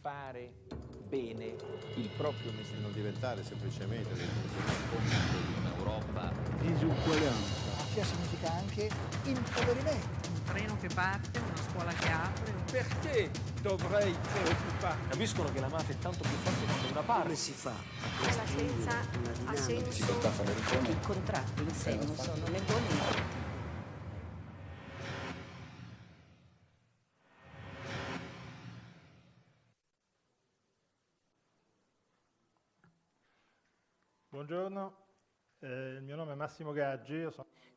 fare bene il proprio mestiere. Non diventare semplicemente un'Europa disuguaglianza. Mafia significa anche impoverimento. Un treno che parte, una scuola che apre. Perché dovrei preoccuparmi? Capiscono che la mafia è tanto più forte quando una parte. Come si fa? La scienza ha senso, i contratti in sé non sono né buoni né. Buongiorno, il mio nome è Massimo Gaggi.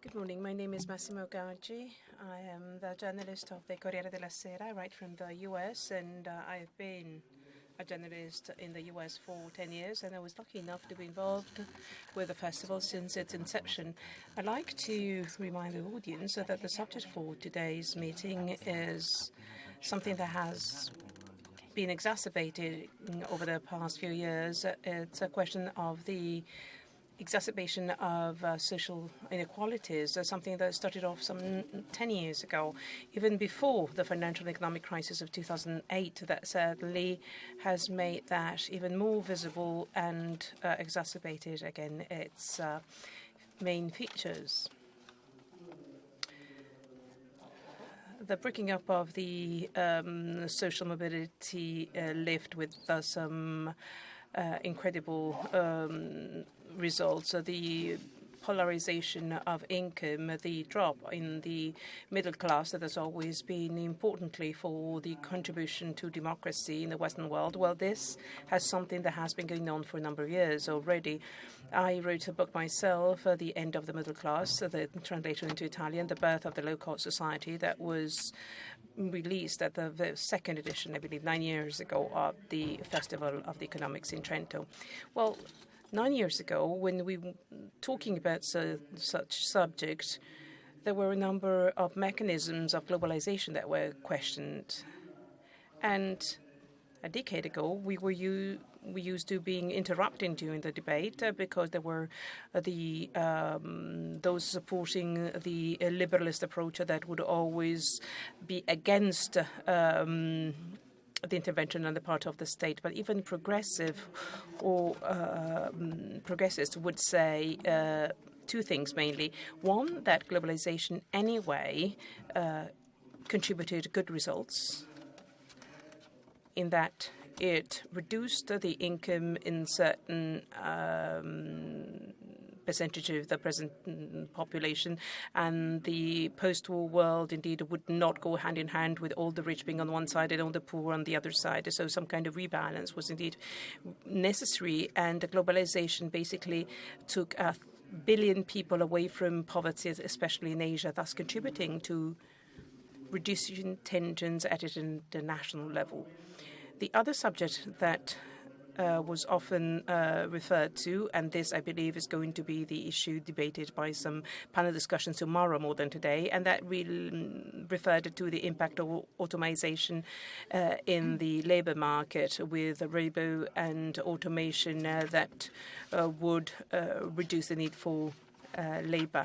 Good morning, my name is Massimo Gaggi. I am the journalist of the Corriere della Sera. I write from the US, and I've been a journalist in the US for 10 years, and I was lucky enough to be involved with the festival since its inception. I'd like to remind the audience that the subject for today's meeting is something that has been exacerbated over the past few years. It's a question of the exacerbation of social inequalities, something that started off some 10 years ago, even before the financial and economic crisis of 2008. That certainly has made that even more visible and exacerbated again its main features. The breaking up of the social mobility lift with some incredible results. The polarization of income, the drop in the middle class that has always been importantly for the contribution to democracy in the Western world. Well, this has something that has been going on for a number of years already. I wrote a book myself, The End of the Middle Class, the translation into Italian, The Birth of the Low-Cost Society, that was released at the second edition, I believe, 9 years ago of the Festival of the Economics in Trento. Well, 9 years ago, when we were talking about such subject, there were a number of mechanisms of globalization that were questioned. And a decade ago, we used to being interrupted during the debate because there were those supporting the liberalist approach that would always be against the intervention on the part of the state. But even progressive or progressists would say two things mainly. One, that globalization anyway contributed good results in that it reduced the income in certain percentage of the present population, and the post-war world indeed would not go hand in hand with all the rich being on one side and all the poor on the other side. So some kind of rebalance was indeed necessary, and globalization basically took 1 billion people away from poverty, especially in Asia, thus contributing to reducing tensions at an international level. The other subject that was often referred to, and this, I believe, is going to be the issue debated by some panel discussions tomorrow more than today, and that referred to the impact of automation in the labor market with robo and automation that would reduce the need for labor.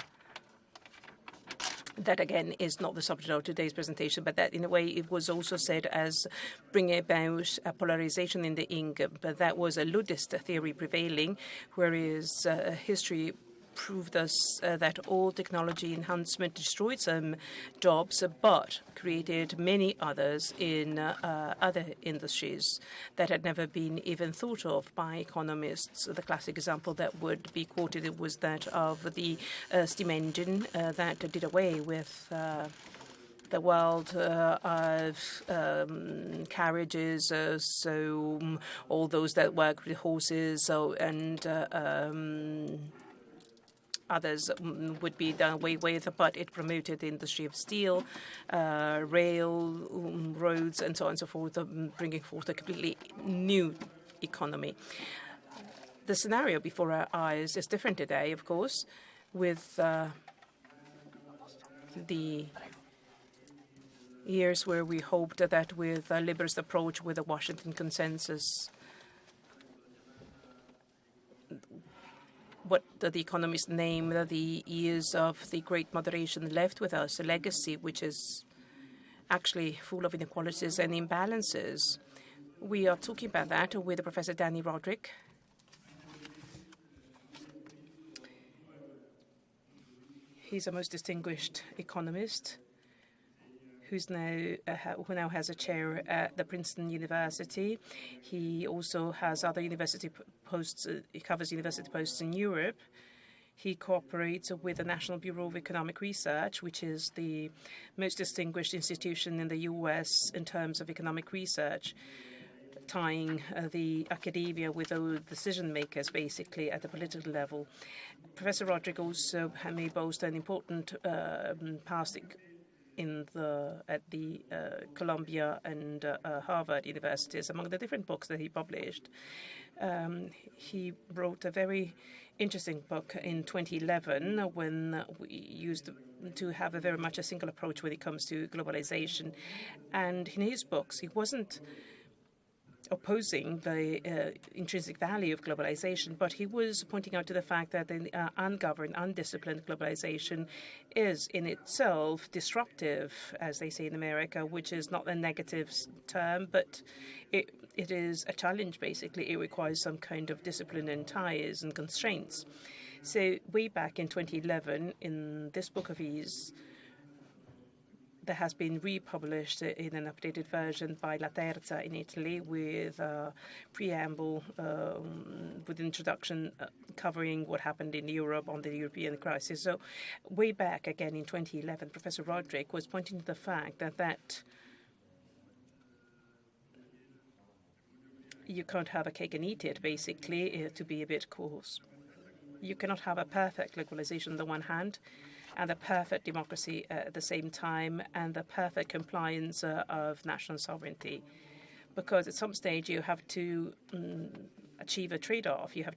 That, again, is not the subject of today's presentation, but that, in a way, it was also said as bringing about a polarization in the income. But that was a ludist theory prevailing, whereas history proved us that all technology enhancement destroyed some jobs, but created many others in other industries that had never been even thought of by economists. The classic example that would be quoted was that of the steam engine that did away with the world of carriages, so all those that work with horses, and others would be done away with, but it promoted the industry of steel, rail, roads, and so on and so forth, bringing forth a completely new economy. The scenario before our eyes is different today, of course, with the years where we hoped that with a liberalist approach, with a Washington consensus, what the economists name the years of the great moderation left with us, a legacy which is actually full of inequalities and imbalances. We are talking about that with Professor Dani RODRIK. He's a most distinguished economist who now has a chair at the Princeton University. He also has other university posts. He covers university posts in Europe. He cooperates with the National Bureau of Economic Research, which is the most distinguished institution in the US in terms of economic research, tying the academia with the decision makers, basically, at the political level. Professor RODRIK also may boast an important past at the Columbia and Harvard universities. Among the different books that he published, he wrote a very interesting book in 2011 when we used to have very much a single approach when it comes to globalization. And in his books, he wasn't opposing the intrinsic value of globalization, but he was pointing out to the fact that the ungoverned, undisciplined globalization is in itself disruptive, as they say in America, which is not a negative term, but it is a challenge, basically. It requires some kind of discipline and ties and constraints. So way back in 2011, in this book of his, that has been republished in an updated version by La Terza in Italy with a preamble, with introduction covering what happened in Europe on the European crisis. So way back again in 2011, Professor RODRIK was pointing to the fact that you can't have a cake and eat it, basically, to be a bit coarse. You cannot have a perfect globalization on the one hand, and the perfect democracy at the same time, and the perfect compliance of national sovereignty. Because at some stage you have to achieve a trade-off. You have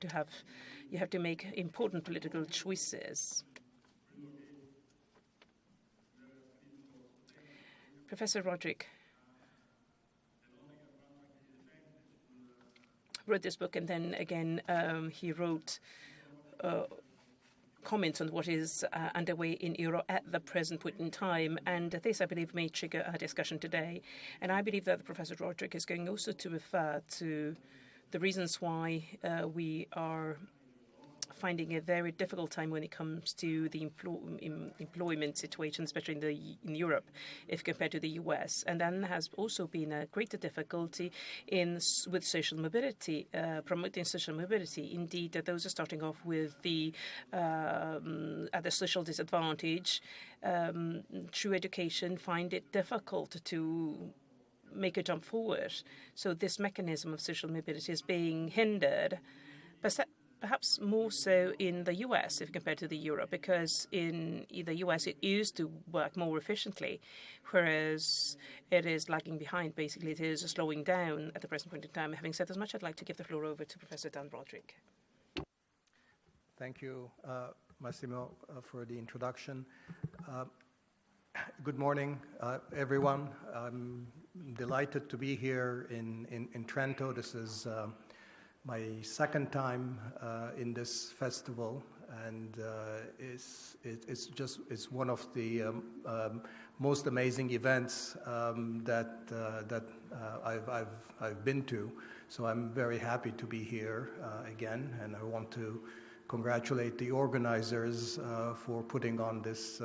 to make important political choices. Professor RODRIK wrote this book, and then again he wrote comments on what is underway in Europe at the present point in time. And this, I believe, may trigger a discussion today. And I believe that Professor RODRIK is going also to refer to the reasons why we are finding a very difficult time when it comes to the employment situation, especially in Europe, if compared to the US. And then has also been a greater difficulty with social mobility, promoting social mobility. Indeed, those are starting off with at the social disadvantage. True education find it difficult to make a jump forward. So this mechanism of social mobility is being hindered, perhaps more so in the US if compared to the Europe, because in the US it used to work more efficiently, whereas it is lagging behind. Basically, it is slowing down at the present point in time. Having said as much, I'd like to give the floor over to Professor Dan RODRIK. Thank you, Massimo, for the introduction. Good morning, everyone. I'm delighted to be here in Trento. This is my second time in this festival, and it's one of the most amazing events that I've been to. So I'm very happy to be here again, and I want to congratulate the organizers for putting on this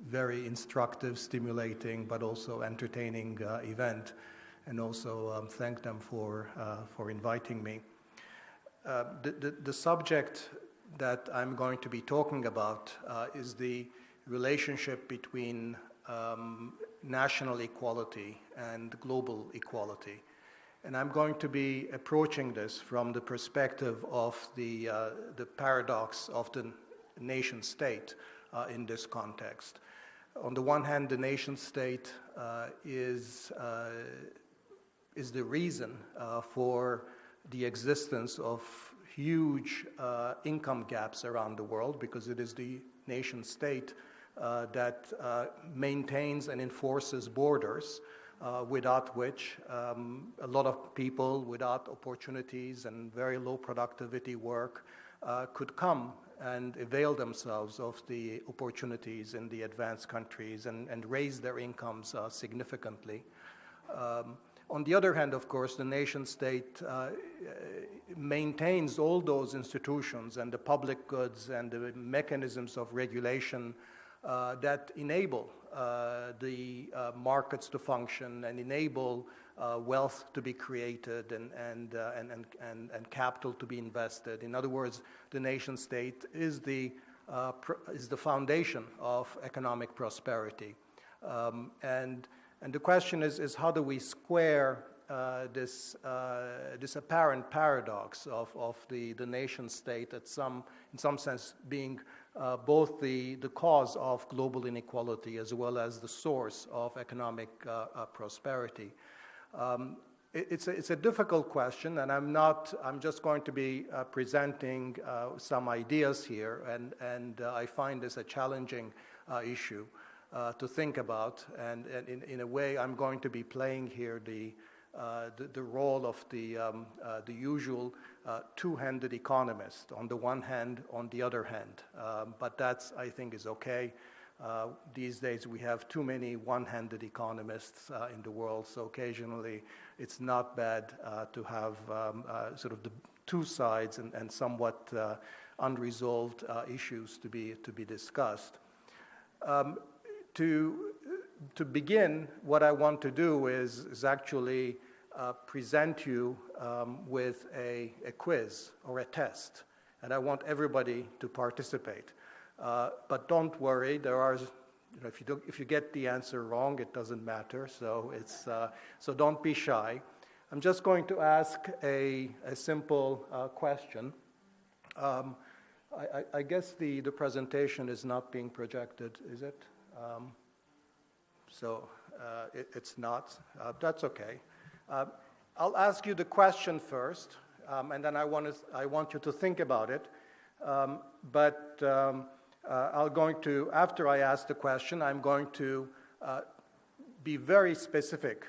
very instructive, stimulating, but also entertaining event, and also thank them for inviting me. The subject that I'm going to be talking about is the relationship between national equality and global equality. And I'm going to be approaching this from the perspective of the paradox of the nation state in this context. On the one hand, the nation state is the reason for the existence of huge income gaps around the world, because it is the nation state that maintains and enforces borders, without which a lot of people without opportunities and very low productivity work could come and avail themselves of the opportunities in the advanced countries and raise their incomes significantly. On the other hand, of course, the nation state maintains all those institutions and the public goods and the mechanisms of regulation that enable the markets to function and enable wealth to be created and capital to be invested. In other words, the nation state is the foundation of economic prosperity. And the question is how do we square this apparent paradox of the nation state in some sense being both the cause of global inequality as well as the source of economic prosperity. It's a difficult question, and I'm just going to be presenting some ideas here, and I find this a challenging issue to think about, and in a way I'm going to be playing here the role of the usual two-handed economist, on the one hand, on the other hand. But that's, I think, is okay. These days we have too many one-handed economists in the world, so occasionally it's not bad to have sort of the two sides and somewhat unresolved issues to be discussed. To begin, what I want to do is actually present you with a quiz or a test, and I want everybody to participate. But don't worry, there are, if you get the answer wrong, it doesn't matter. So so don't be shy. I'm just going to ask a simple question. I guess the presentation is not being projected, is it? It's not. That's okay. I'll ask you the question first, and then I want you to think about it. After I ask the question, I'm going to be very specific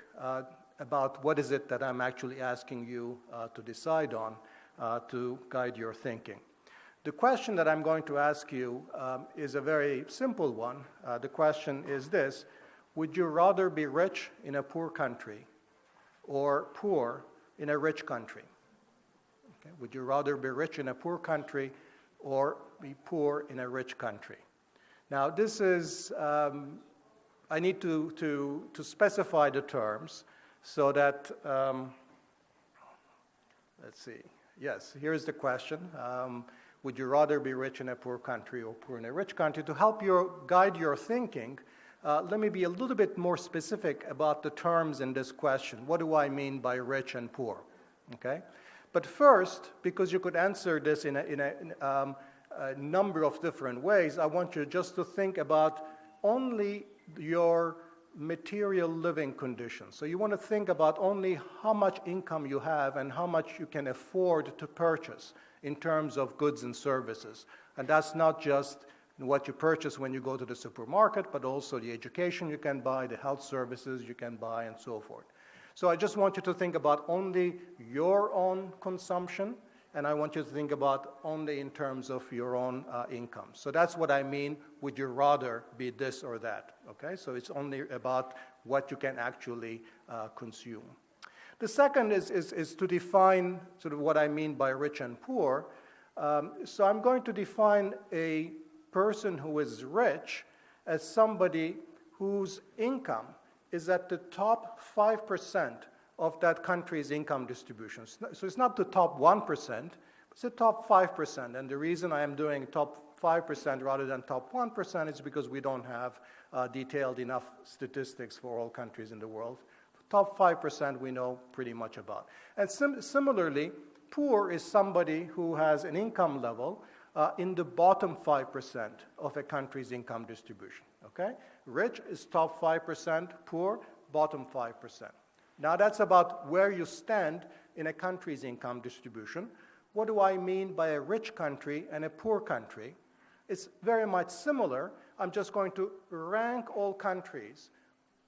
about what is it that I'm actually asking you to decide on to guide your thinking. The question that I'm going to ask you is a very simple one. The question is this: would you rather be rich in a poor country or poor in a rich country? Okay. Would you rather be rich in a poor country or be poor in a rich country? Now, this is, I need to specify the terms so that, let's see, yes, here's the question. Would you rather be rich in a poor country or poor in a rich country? To help guide your thinking, let me be a little bit more specific about the terms in this question. What do I mean by rich and poor? Okay? But first, because you could answer this in a number of different ways, I want you just to think about only your material living conditions. So you want to think about only how much income you have and how much you can afford to purchase in terms of goods and services. And that's not just what you purchase when you go to the supermarket, but also the education you can buy, the health services you can buy, and so forth. So I just want you to think about only your own consumption, and I want you to think about only in terms of your own income. So that's what I mean, would you rather be this or that, okay? So it's only about what you can actually consume. The second is to define sort of what I mean by rich and poor. So I'm going to define a person who is rich as somebody whose income is at the top 5% of that country's income distribution. So it's not the top 1%, it's the top 5%. And the reason I am doing top 5% rather than top 1% is because we don't have detailed enough statistics for all countries in the world. Top 5% we know pretty much about. And similarly, poor is somebody who has an income level in the bottom 5% of a country's income distribution, okay? Rich is top 5%, poor, bottom 5%. Now that's about where you stand in a country's income distribution. What do I mean by a rich country and a poor country? It's very much similar. I'm just going to rank all countries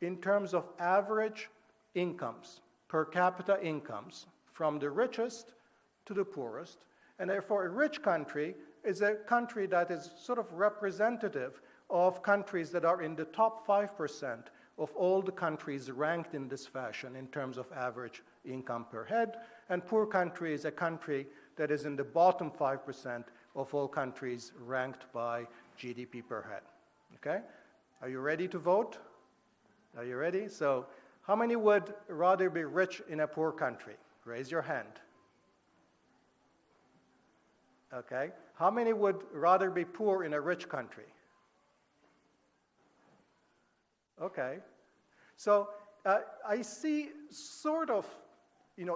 in terms of average incomes, per capita incomes, from the richest to the poorest. And therefore, a rich country is a country that is sort of representative of countries that are in the top 5% of all the countries ranked in this fashion in terms of average income per head, and poor country is a country that is in the bottom 5% of all countries ranked by GDP per head. Okay? Are you ready to vote? Are you ready? So, how many would rather be rich in a poor country? Raise your hand. Okay. How many would rather be poor in a rich country? Okay. So I see sort of,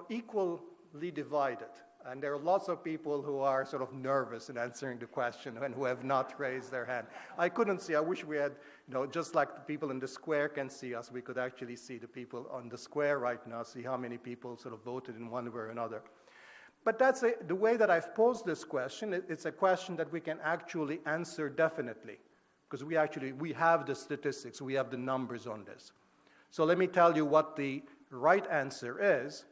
equally divided. And there are lots of people who are sort of nervous in answering the question and who have not raised their hand. I couldn't see. I wish we had, just like the people in the square can see us, we could actually see the people on the square right now, see how many people sort of voted in one way or another. But that's the way that I've posed this question. It's a question that we can actually answer definitely, because we have the statistics, we have the numbers on this. So let me tell you what the right answer is.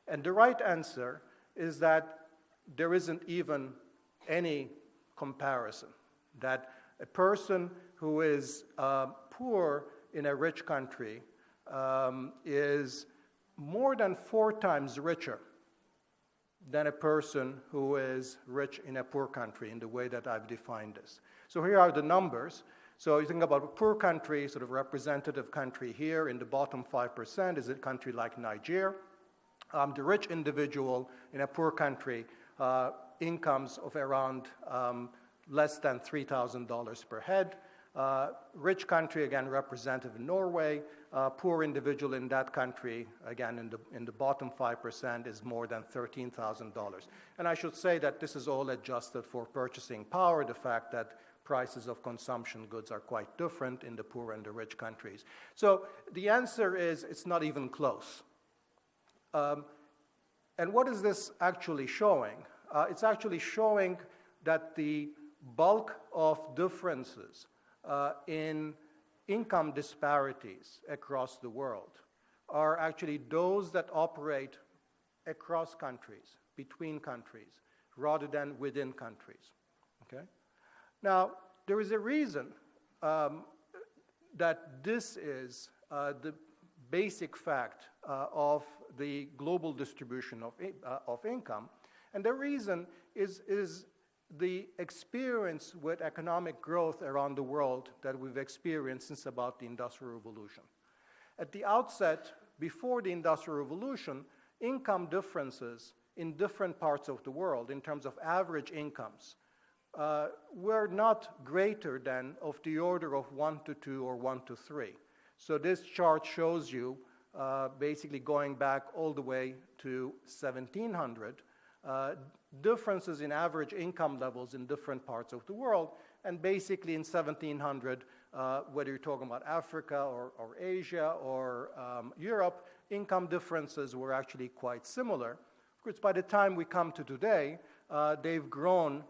And the right answer is that there isn't even any comparison, that a person who is poor in a rich country is more than 4 times richer than a person who is rich in a poor country in the way that I've defined this. So here are the numbers. So you think about a poor country, sort of representative country here in the bottom 5% is a country like Nigeria. The rich individual in a poor country, incomes of around less than $3,000 per head. Rich country, again, representative in Norway. Poor individual in that country, again, in the bottom 5% is more than $13,000. And I should say that this is all adjusted for purchasing power, the fact that prices of consumption goods are quite different in the poor and the rich countries. So the answer is it's not even close. And what is this actually showing? It's actually showing that the bulk of differences in income disparities across the world are actually those that operate across countries, between countries, rather than within countries. Okay? Now, there is a reason that this is the basic fact of the global distribution of income, and the reason is the experience with economic growth around the world that we've experienced since about the Industrial Revolution. At the outset, before the Industrial Revolution, income differences in different parts of the world in terms of average incomes were not greater than of the order of 1 to 2 or 1 to 3. So this chart shows you basically going back all the way to 1700, differences in average income levels in different parts of the world. And basically in 1700, whether you're talking about Africa or Asia or Europe, income differences were actually quite similar. Of course, by the time we come to today, they've grown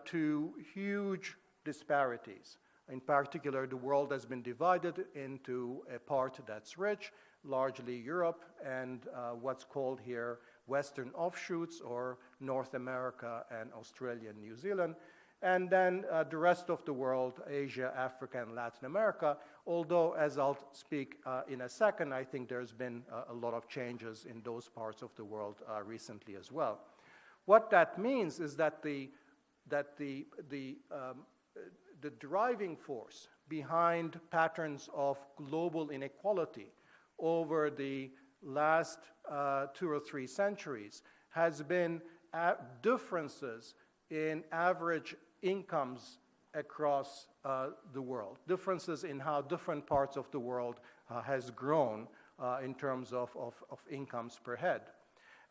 to huge disparities. In particular, the world has been divided into a part that's rich, largely Europe, and what's called here Western offshoots, or North America and Australia and New Zealand, and then the rest of the world, Asia, Africa, and Latin America, although, as I'll speak in a second, I think there's been a lot of changes in those parts of the world recently as well. What that means is that the driving force behind patterns of global inequality over the last 2 or 3 centuries has been differences in average incomes across the world, differences in how different parts of the world has grown in terms of incomes per head.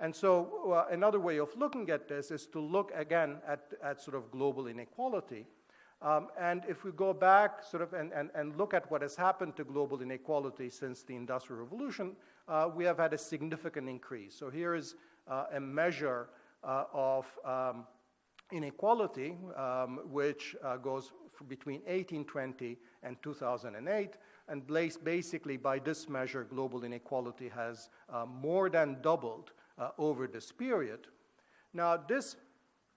And so another way of looking at this is to look again at sort of global inequality. And if we go back sort of and look at what has happened to global inequality since the Industrial Revolution, we have had a significant increase. So here is a measure of inequality, which goes between 1820 and 2008. And basically, by this measure, global inequality has more than doubled over this period. Now, this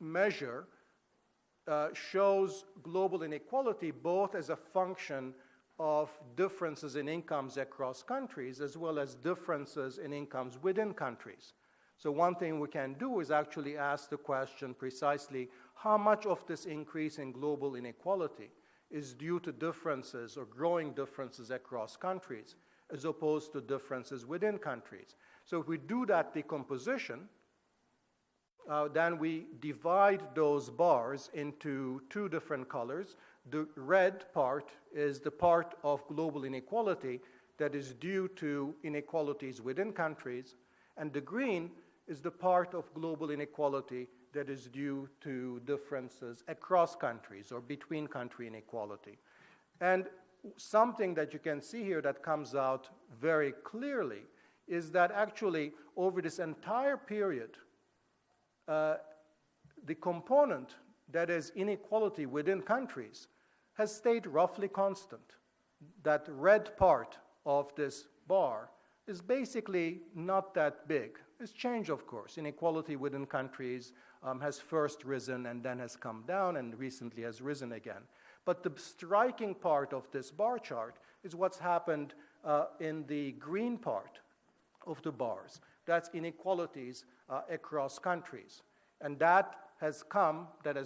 measure shows global inequality both as a function of differences in incomes across countries as well as differences in incomes within countries. So one thing we can do is actually ask the question precisely, how much of this increase in global inequality is due to differences or growing differences across countries as opposed to differences within countries? So if we do that decomposition, then we divide those bars into two different colors. The red part is the part of global inequality that is due to inequalities within countries, and the green is the part of global inequality that is due to differences across countries or between country inequality. And something that you can see here that comes out very clearly is that actually over this entire period, the component that is inequality within countries has stayed roughly constant. That red part of this bar is basically not that big. It's changed, of course. Inequality within countries has first risen and then has come down and recently has risen again. But the striking part of this bar chart is what's happened in the green part of the bars. That's inequalities across countries. And that has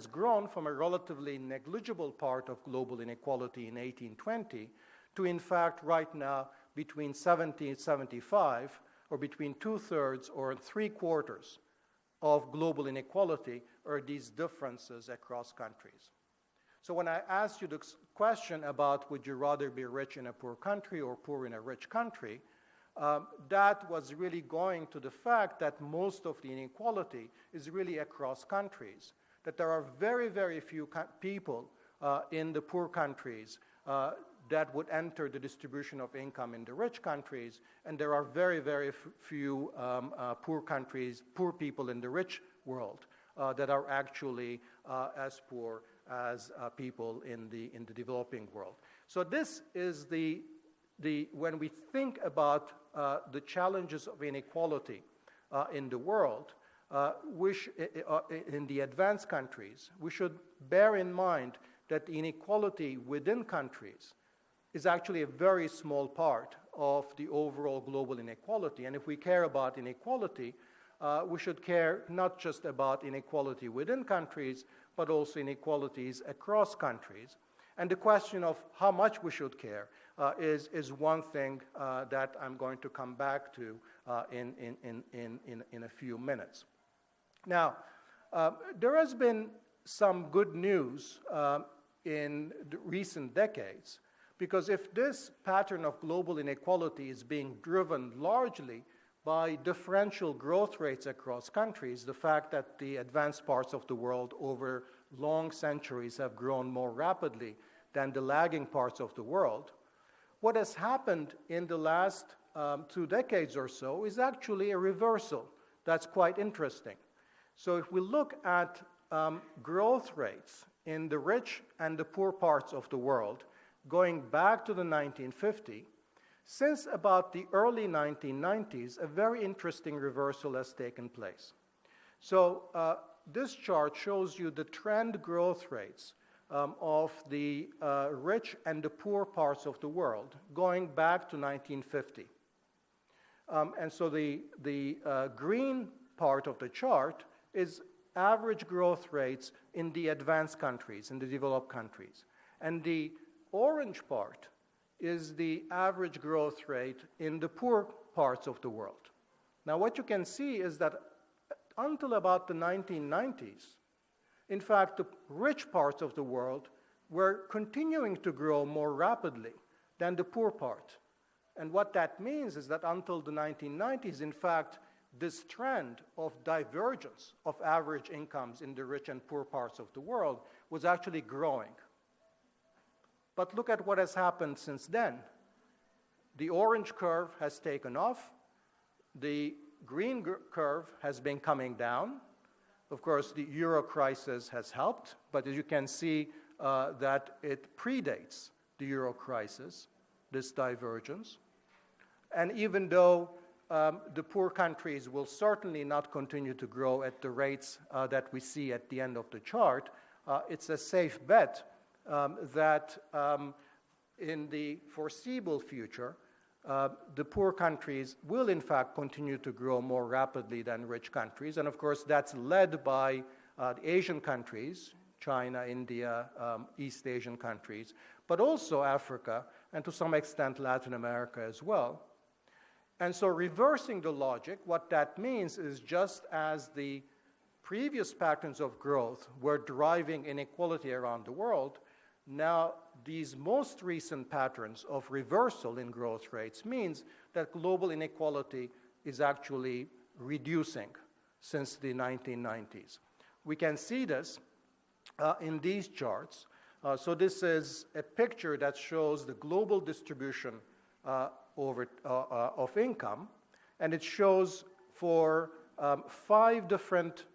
grown from a relatively negligible part of global inequality in 1820 to, in fact, right now, between 70 and 75, or between 2/3 or 3/4 of global inequality are these differences across countries. So when I asked you the question about would you rather be rich in a poor country or poor in a rich country, that was really going to the fact that most of the inequality is really across countries, that there are very, very few people in the poor countries that would enter the distribution of income in the rich countries, and there are very, very few poor people in the rich world that are actually as poor as people in the developing world. So this is when we think about the challenges of inequality in the world, in the advanced countries, we should bear in mind that the inequality within countries is actually a very small part of the overall global inequality. And if we care about inequality, we should care not just about inequality within countries, but also inequalities across countries. And the question of how much we should care is one thing that I'm going to come back to in a few minutes. Now, there has been some good news in the recent decades, because if this pattern of global inequality is being driven largely by differential growth rates across countries, the fact that the advanced parts of the world over long centuries have grown more rapidly than the lagging parts of the world, what has happened in the last 2 decades or so is actually a reversal. That's quite interesting. So if we look at growth rates in the rich and the poor parts of the world, going back to the 1950s, since about the early 1990s, a very interesting reversal has taken place. So this chart shows you the trend growth rates of the rich and the poor parts of the world, going back to 1950. And so the green part of the chart is average growth rates in the advanced countries, in the developed countries. And the orange part is the average growth rate in the poor parts of the world. Now, what you can see is that until about the 1990s, in fact, the rich parts of the world were continuing to grow more rapidly than the poor part. And what that means is that until the 1990s, in fact, this trend of divergence of average incomes in the rich and poor parts of the world was actually growing. But look at what has happened since then. The orange curve has taken off. The green curve has been coming down. Of course, the euro crisis has helped, but as you can see that it predates the euro crisis, this divergence. And even though the poor countries will certainly not continue to grow at the rates that we see at the end of the chart, it's a safe bet that in the foreseeable future, the poor countries will in fact continue to grow more rapidly than rich countries. And of course, that's led by the Asian countries, China, India, East Asian countries, but also Africa, and to some extent Latin America as well. And so reversing the logic, what that means is just as the previous patterns of growth were driving inequality around the world, now these most recent patterns of reversal in growth rates means that global inequality is actually reducing since the 1990s. We can see this in these charts. So this is a picture that shows the global distribution of income, and it shows for 5 different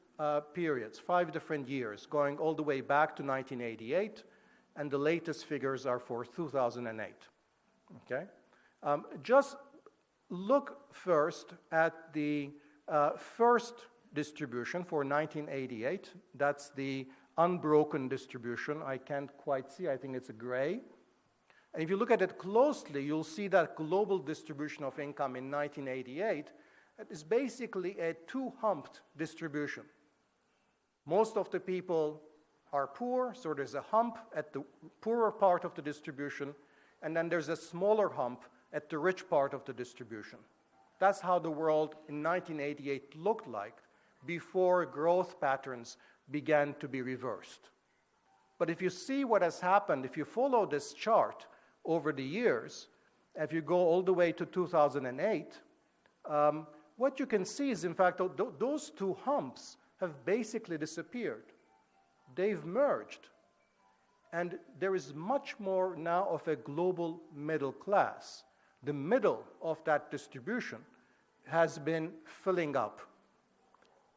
periods, 5 different years, going all the way back to 1988, and the latest figures are for 2008. Okay? Just look first at the first distribution for 1988. That's the unbroken distribution. I can't quite see. I think it's a gray. And if you look at it closely, you'll see that global distribution of income in 1988 is basically a two-humped distribution. Most of the people are poor, so there's a hump at the poorer part of the distribution, and then there's a smaller hump at the rich part of the distribution. That's how the world in 1988 looked like before growth patterns began to be reversed. But if you see what has happened, if you follow this chart over the years, if you go all the way to 2008, what you can see is, in fact, those two humps have basically disappeared. They've merged. And there is much more now of a global middle class. The middle of that distribution has been filling up.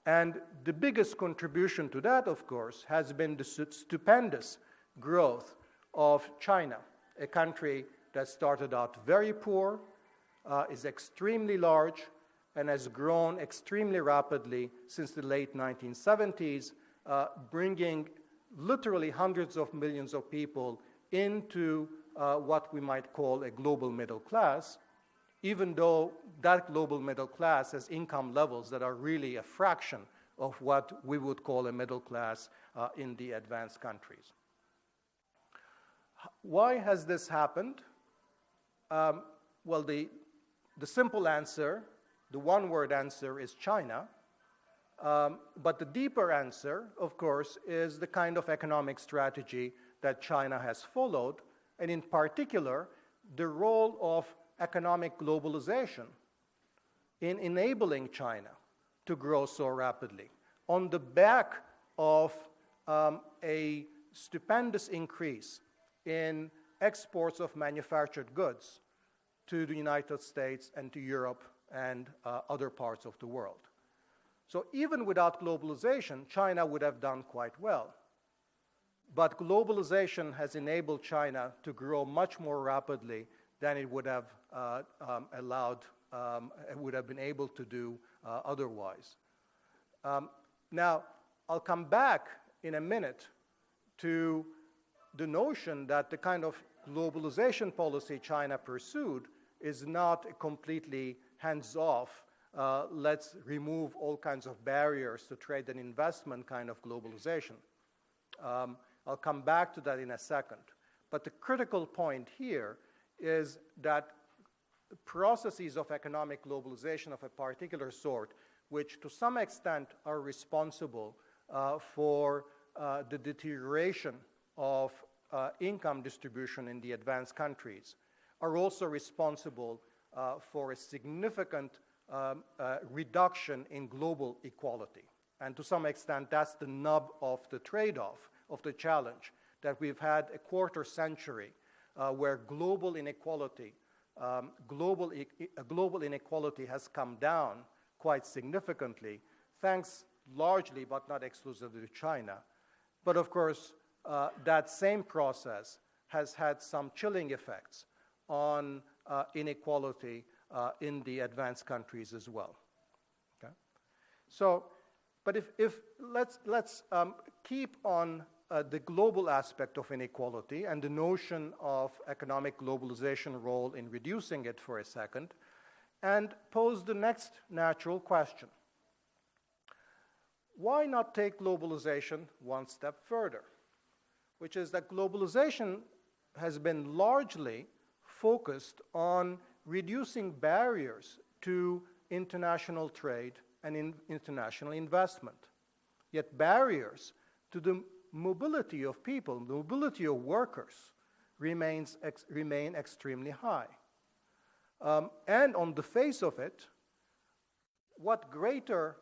And the biggest contribution to that, of course, has been the stupendous growth of China, a country that started out very poor, is extremely large, and has grown extremely rapidly since the late 1970s, bringing literally hundreds of millions of people into what we might call a global middle class, even though that global middle class has income levels that are really a fraction of what we would call a middle class in the advanced countries. Why has this happened? Well, the simple answer, the one-word answer, is China. But the deeper answer, of course, is the kind of economic strategy that China has followed, and in particular, the role of economic globalization in enabling China to grow so rapidly on the back of a stupendous increase in exports of manufactured goods to the United States and to Europe and other parts of the world. So even without globalization, China would have done quite well. But globalization has enabled China to grow much more rapidly than it would have would have been able to do otherwise. Now, I'll come back in a minute to the notion that the kind of globalization policy China pursued is not a completely hands-off, let's remove all kinds of barriers to trade and investment kind of globalization. I'll come back to that in a second. But the critical point here is that processes of economic globalization of a particular sort, which to some extent are responsible for the deterioration of income distribution in the advanced countries, are also responsible for a significant reduction in global equality. And to some extent, that's the nub of the trade-off, of the challenge, that we've had a quarter century where global inequality has come down quite significantly, thanks largely but not exclusively to China. But of course, that same process has had some chilling effects on inequality in the advanced countries as well. Okay? So, but if let's keep on the global aspect of inequality and the notion of economic globalization role in reducing it for a second, and pose the next natural question. Why not take globalization one step further? Which is that globalization has been largely focused on reducing barriers to international trade and international investment. Yet barriers to the mobility of people, mobility of workers, remain extremely high. And on the face of it, what greater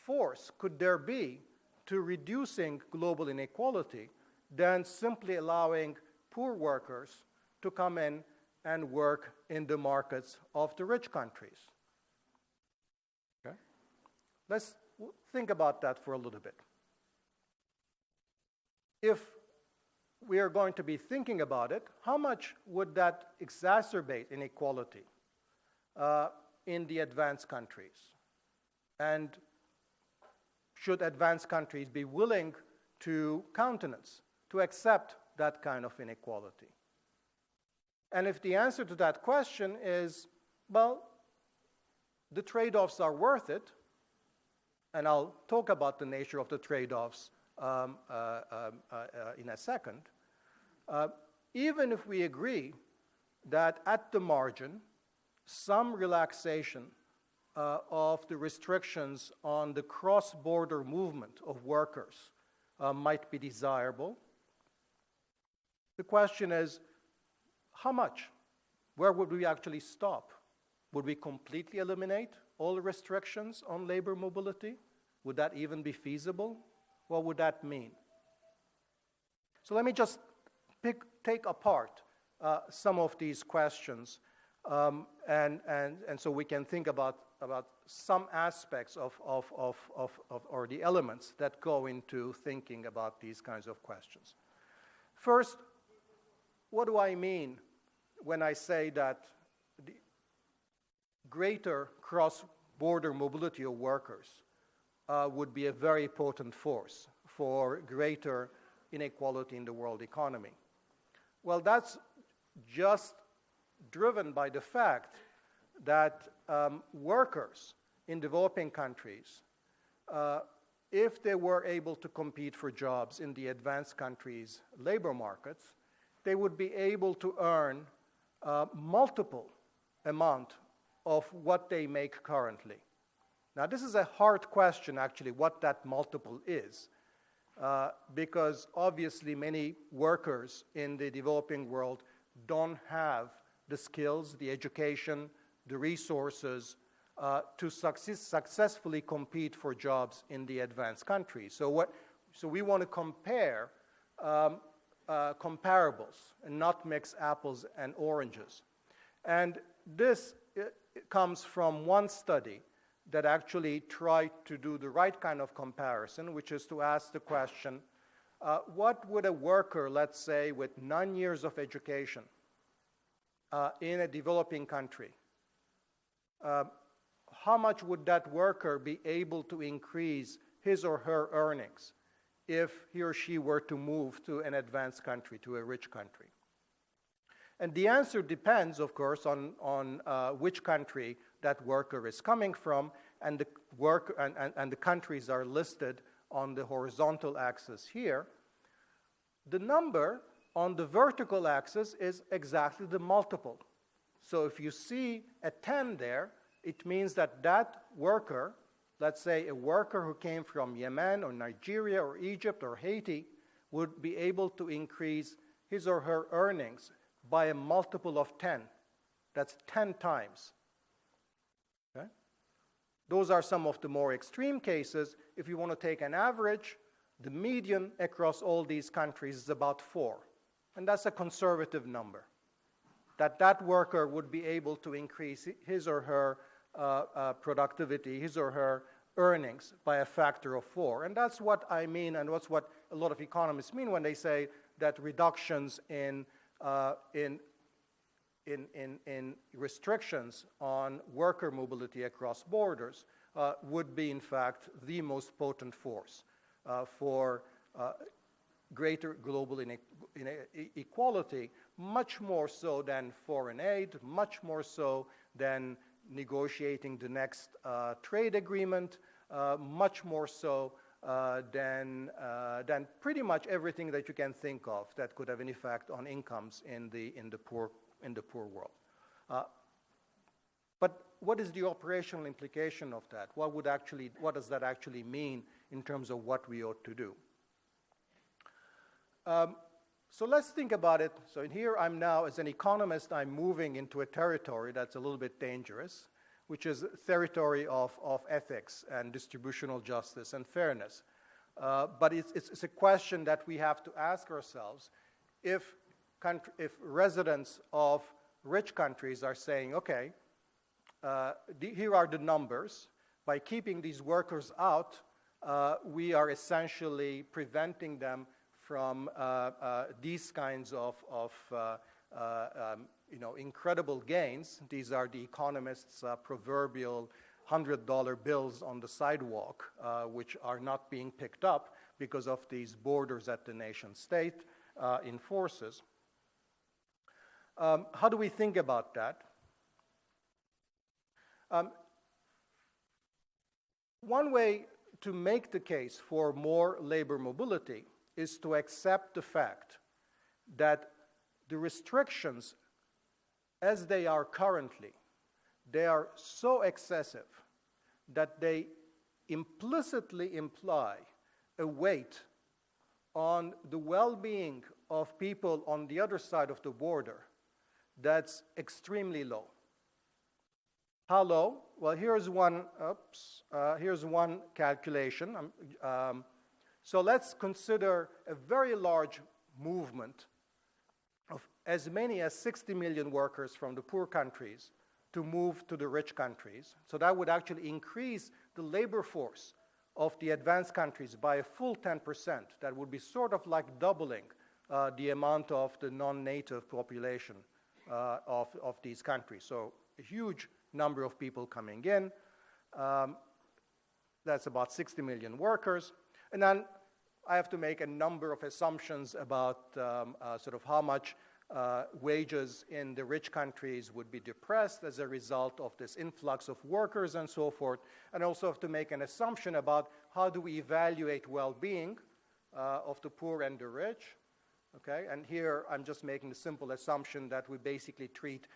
force could there be to reducing global inequality than simply allowing poor workers to come in and work in the markets of the rich countries? Okay? Let's think about that for a little bit. If we are going to be thinking about it, how much would that exacerbate inequality in the advanced countries? And should advanced countries be willing to countenance, to accept that kind of inequality? And if the answer to that question is, well, the trade-offs are worth it, and I'll talk about the nature of the trade-offs in a second, even if we agree that at the margin, some relaxation of the restrictions on the cross-border movement of workers might be desirable, the question is, how much? Where would we actually stop? Would we completely eliminate all restrictions on labor mobility? Would that even be feasible? What would that mean? So let me just take apart some of these questions, and so we can think about some aspects of or the elements that go into thinking about these kinds of questions. First, what do I mean when I say that the greater cross-border mobility of workers would be a very potent force for greater inequality in the world economy? Well, that's just driven by the fact that workers in developing countries, if they were able to compete for jobs in the advanced countries' labor markets, they would be able to earn multiple amount of what they make currently. Now, this is a hard question, actually, what that multiple is, because obviously many workers in the developing world don't have the skills, the education, the resources to successfully compete for jobs in the advanced countries. So we want to compare comparables and not mix apples and oranges. And this comes from one study that actually tried to do the right kind of comparison, which is to ask the question, what would a worker, let's say, with 9 years of education in a developing country, how much would that worker be able to increase his or her earnings if he or she were to move to an advanced country, to a rich country? And the answer depends, of course, on which country that worker is coming from, and the countries are listed on the horizontal axis here. The number on the vertical axis is exactly the multiple. So if you see a 10 there, it means that that worker, let's say a worker who came from Yemen or Nigeria or Egypt or Haiti, would be able to increase his or her earnings by a multiple of 10. That's 10 times. Okay? Those are some of the more extreme cases. If you want to take an average, the median across all these countries is about 4. And that's a conservative number. That worker would be able to increase his or her productivity, his or her earnings by a factor of 4. And that's what I mean, and that's what a lot of economists mean when they say that reductions in restrictions on worker mobility across borders would be, in fact, the most potent force for greater global inequality, much more so than foreign aid, much more so than negotiating the next trade agreement, much more so than pretty much everything that you can think of that could have an effect on incomes in the poor world. But what is the operational implication of that? What does that actually mean in terms of what we ought to do? So let's think about it. So in here I'm now, as an economist, I'm moving into a territory that's a little bit dangerous, which is territory of ethics and distributional justice and fairness. But it's a question that we have to ask ourselves if residents of rich countries are saying, okay, here are the numbers. By keeping these workers out, we are essentially preventing them from these kinds of incredible gains. These are the economists' proverbial $100 bills on the sidewalk, which are not being picked up because of these borders that the nation state enforces. How do we think about that? One way to make the case for more labor mobility is to accept the fact that the restrictions as they are currently, they are so excessive that they implicitly imply a weight on the well-being of people on the other side of the border that's extremely low. How low? Well, here's one calculation. So let's consider a very large movement of as many as 60 million workers from the poor countries to move to the rich countries. So that would actually increase the labor force of the advanced countries by a full 10%. That would be sort of like doubling the amount of the non-native population of these countries. So a huge number of people coming in. That's about 60 million workers. And then I have to make a number of assumptions about sort of how much wages in the rich countries would be depressed as a result of this influx of workers and so forth. And also have to make an assumption about how do we evaluate well-being of the poor and the rich. Okay? And here I'm just making the simple assumption that we basically treat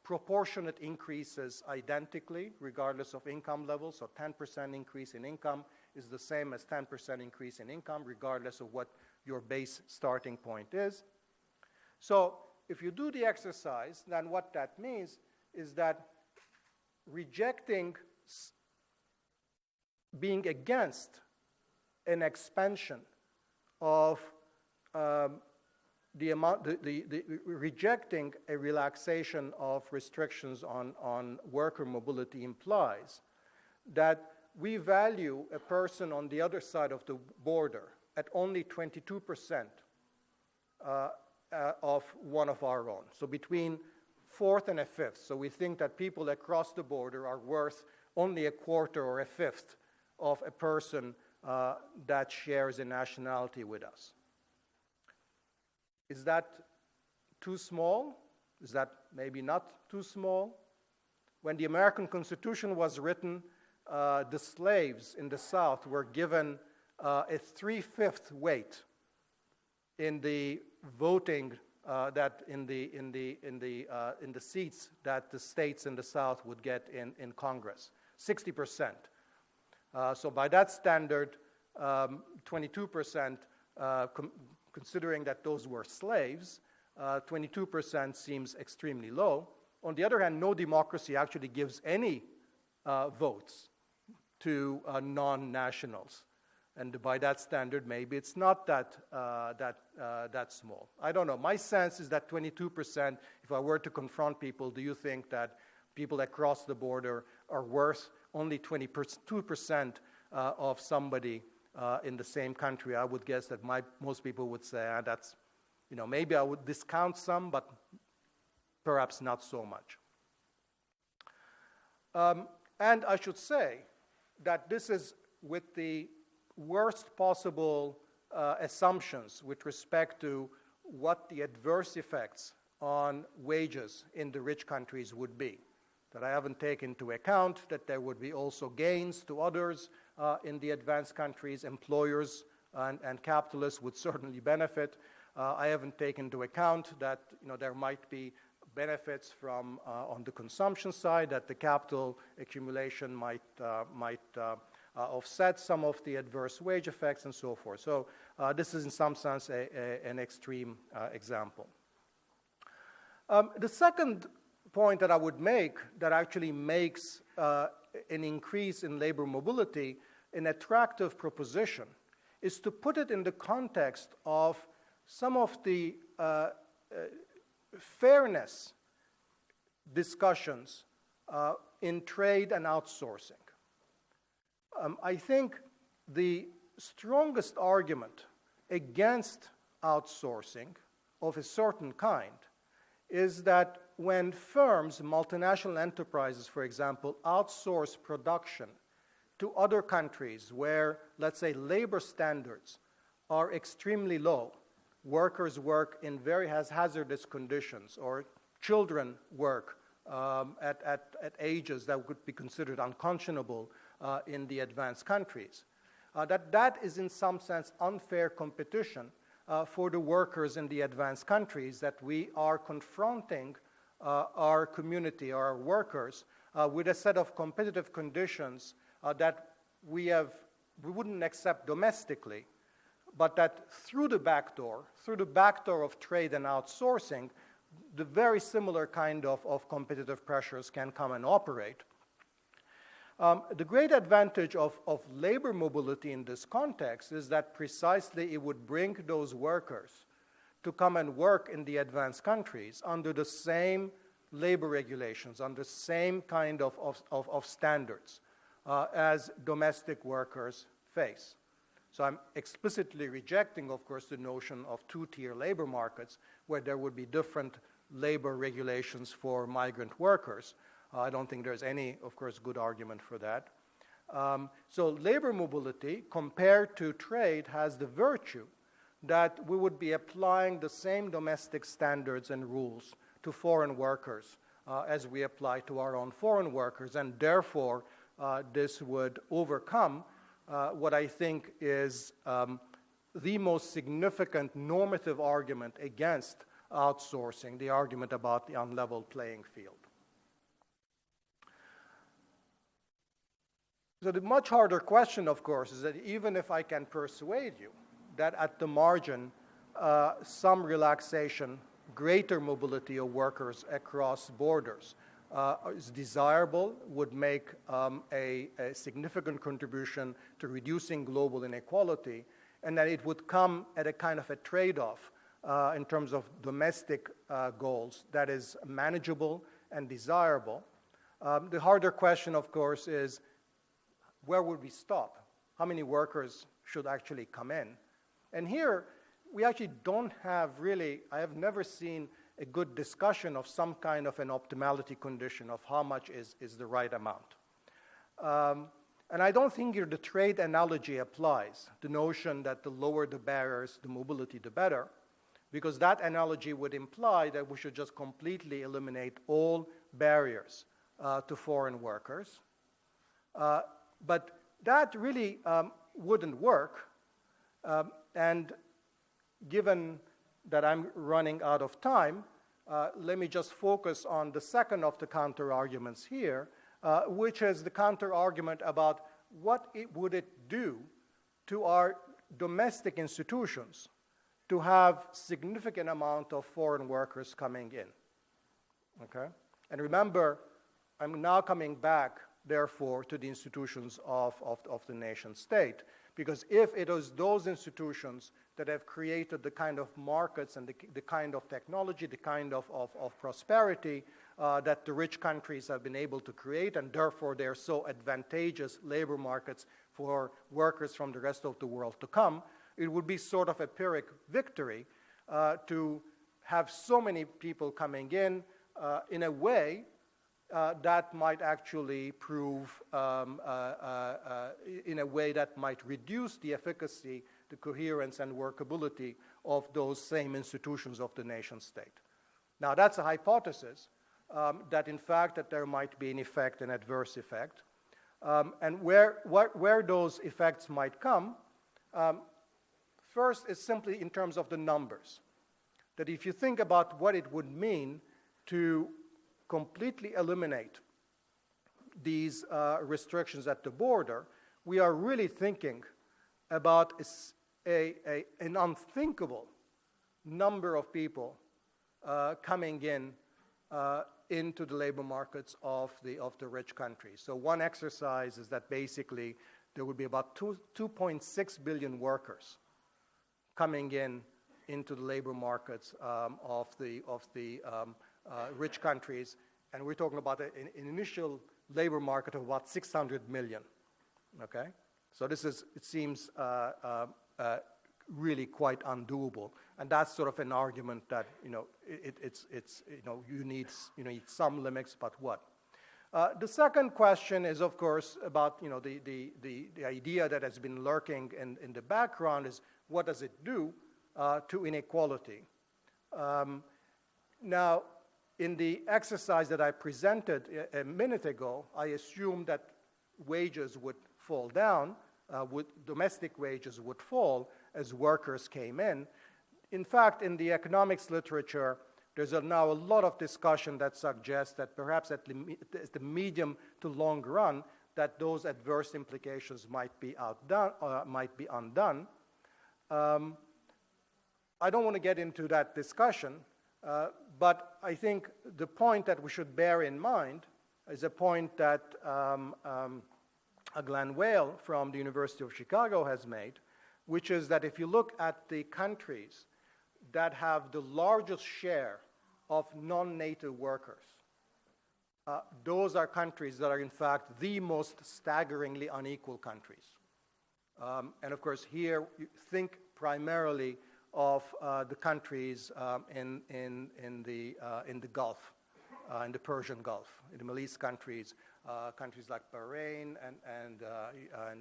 proportionate increases identically, regardless of income level. So 10% increase in income is the same as 10% increase in income, regardless of what your base starting point is. So if you do the exercise, then what that means is that rejecting being against an expansion of rejecting a relaxation of restrictions on worker mobility implies that we value a person on the other side of the border at only 22% of one of our own. So between fourth and a fifth. So we think that people across the border are worth only a quarter or a fifth of a person that shares a nationality with us. Is that too small? Is that maybe not too small? When the American Constitution was written, the slaves in the South were given a 3/5 weight in the voting that in the seats that the states in the South would get in Congress, 60%. So by that standard, 22%. Considering that those were slaves, 22% seems extremely low. On the other hand, no democracy actually gives any votes to non-nationals. And by that standard, maybe it's not that small. I don't know. My sense is that 22%, if I were to confront people, do you think that people across the border are worth only 22% of somebody in the same country? I would guess that most people would say, that's, maybe I would discount some, but perhaps not so much. And I should say that this is with the worst possible assumptions with respect to what the adverse effects on wages in the rich countries would be. That I haven't taken into account that there would be also gains to others in the advanced countries. Employers and capitalists would certainly benefit. I haven't taken into account that there might be benefits from on the consumption side, that the capital accumulation might offset some of the adverse wage effects and so forth. So this is in some sense an extreme example. The second point that I would make that actually makes an increase in labor mobility an attractive proposition is to put it in the context of some of the fairness discussions in trade and outsourcing. I think the strongest argument against outsourcing of a certain kind is that when firms, multinational enterprises, for example, outsource production to other countries where, let's say, labor standards are extremely low, workers work in very hazardous conditions, or children work at ages that would be considered unconscionable in the advanced countries, that is in some sense unfair competition for the workers in the advanced countries, that we are confronting our community, our workers, with a set of competitive conditions that we wouldn't accept domestically, but that through the back door of trade and outsourcing, the very similar kind of competitive pressures can come and operate. The great advantage of labor mobility in this context is that precisely it would bring those workers to come and work in the advanced countries under the same labor regulations, under the same kind of standards as domestic workers face. So I'm explicitly rejecting, of course, the notion of two-tier labor markets where there would be different labor regulations for migrant workers. I don't think there's any, of course, good argument for that. So labor mobility, compared to trade, has the virtue that we would be applying the same domestic standards and rules to foreign workers as we apply to our own foreign workers, and therefore this would overcome what I think is the most significant normative argument against outsourcing, the argument about the unlevel playing field. So the much harder question, of course, is that even if I can persuade you that at the margin some relaxation, greater mobility of workers across borders is desirable, would make a significant contribution to reducing global inequality, and that it would come at a kind of a trade-off in terms of domestic goals that is manageable and desirable. The harder question, of course, is where would we stop? How many workers should actually come in? And here, we actually don't have really, I have never seen a good discussion of some kind of an optimality condition of how much is the right amount. And I don't think here the trade analogy applies, the notion that the lower the barriers, the mobility, the better, because that analogy would imply that we should just completely eliminate all barriers to foreign workers. But that really wouldn't work. And given that I'm running out of time, let me just focus on the second of the counter-arguments here, which is the counter-argument about what would it do to our domestic institutions to have significant amount of foreign workers coming in. Okay? And remember, I'm now coming back, therefore, to the institutions of the nation state. Because if it is those institutions that have created the kind of markets and the kind of technology, the kind of prosperity that the rich countries have been able to create, and therefore they're so advantageous labor markets for workers from the rest of the world to come, it would be sort of a Pyrrhic victory to have so many people coming in a way that might actually prove in a way that might reduce the efficacy, the coherence, and workability of those same institutions of the nation state. Now, that's a hypothesis that, in fact, that there might be an effect, an adverse effect. And where those effects might come, first is simply in terms of the numbers. That if you think about what it would mean to completely eliminate these restrictions at the border, we are really thinking about an unthinkable number of people coming into the labor markets of the rich countries. So one exercise is that basically there would be about 2.6 billion workers coming into the labor markets of the rich countries, and we're talking about an initial labor market of about 600 million. Okay, so this is, it seems really quite undoable, and that's sort of an argument that you need some limits, but what? The second question is, of course, about the idea that has been lurking in the background is, what does it do to inequality? Now, in the exercise that I presented a minute ago, I assumed that wages would fall down, domestic wages would fall as workers came in. In fact, in the economics literature, there's now a lot of discussion that suggests that perhaps at the medium to long run, that those adverse implications might be undone. I don't want to get into that discussion, but I think the point that we should bear in mind is a point that Glenn Whale from the University of Chicago has made, which is that if you look at the countries that have the largest share of non-native workers, those are countries that are in fact the most staggeringly unequal countries. And of course here you think primarily of the countries in the Gulf, in the Persian Gulf, in the Middle East countries, countries like Bahrain and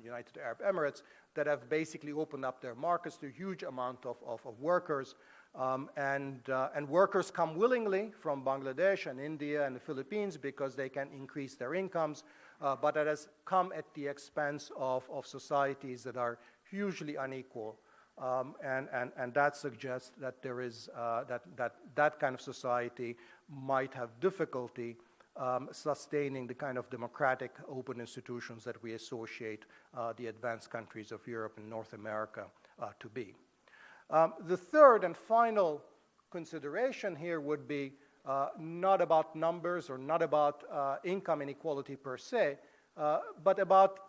United Arab Emirates that have basically opened up their markets to a huge amount of workers. And workers come willingly from Bangladesh and India and the Philippines because they can increase their incomes, but it has come at the expense of societies that are hugely unequal. And that suggests that there is that kind of society might have difficulty sustaining the kind of democratic, open institutions that we associate the advanced countries of Europe and North America to be. The third and final consideration here would be not about numbers or not about income inequality per se, but about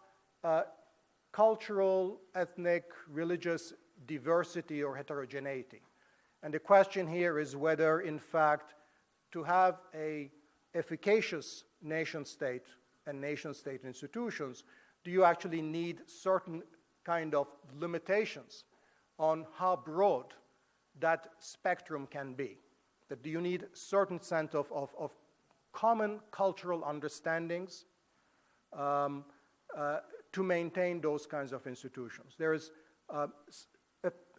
cultural, ethnic, religious diversity or heterogeneity. And the question here is whether, in fact, to have an efficacious nation-state and nation-state institutions, do you actually need certain kind of limitations on how broad that spectrum can be? That do you need certain set of common cultural understandings to maintain those kinds of institutions? There is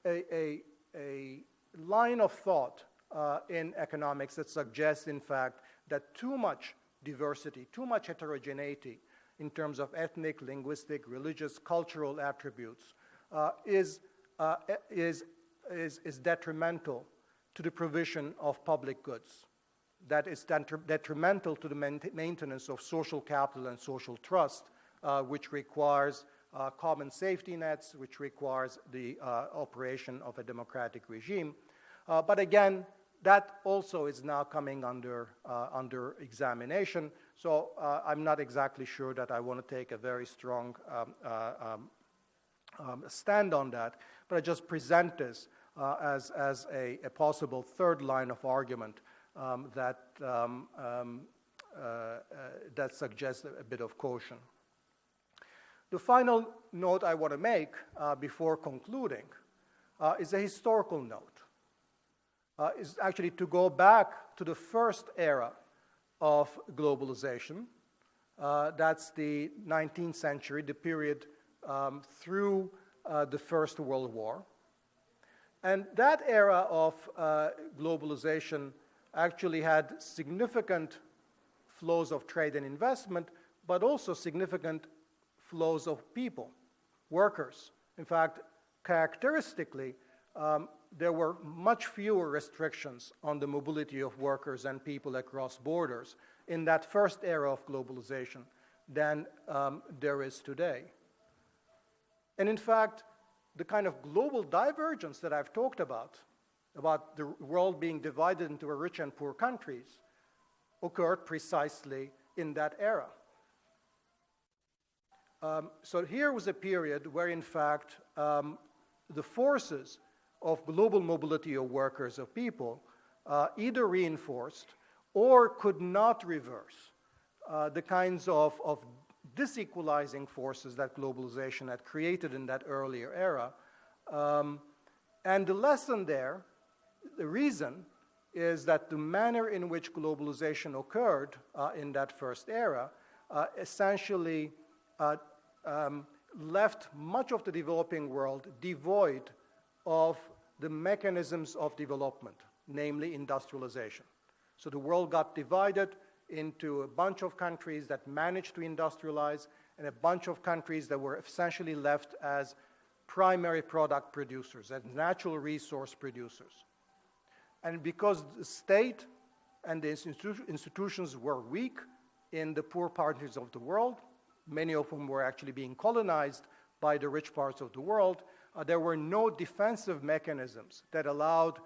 a line of thought in economics that suggests, in fact, that too much diversity, too much heterogeneity in terms of ethnic, linguistic, religious, cultural attributes is detrimental to the provision of public goods. That is detrimental to the maintenance of social capital and social trust, which requires common safety nets, which requires the operation of a democratic regime. But again, that also is now coming under examination. So I'm not exactly sure that I want to take a very strong stand on that, but I just present this as a possible third line of argument that suggests a bit of caution. The final note I want to make before concluding is a historical note. Is actually to go back to the first era of globalization. That's the 19th century, the period through the First World War. And that era of globalization actually had significant flows of trade and investment, but also significant flows of people, workers. In fact, characteristically, there were much fewer restrictions on the mobility of workers and people across borders in that first era of globalization than there is today. And in fact, the kind of global divergence that I've talked about the world being divided into rich and poor countries, occurred precisely in that era. So here was a period where, in fact, the forces of global mobility of workers, of people, either reinforced or could not reverse the kinds of disequalizing forces that globalization had created in that earlier era. And the lesson there, the reason, is that the manner in which globalization occurred in that first era essentially left much of the developing world devoid of the mechanisms of development, namely industrialization. So the world got divided into a bunch of countries that managed to industrialize and a bunch of countries that were essentially left as primary product producers, as natural resource producers. And because the state and the institutions were weak in the poor parts of the world, many of whom were actually being colonized by the rich parts of the world, there were no defensive mechanisms that allowed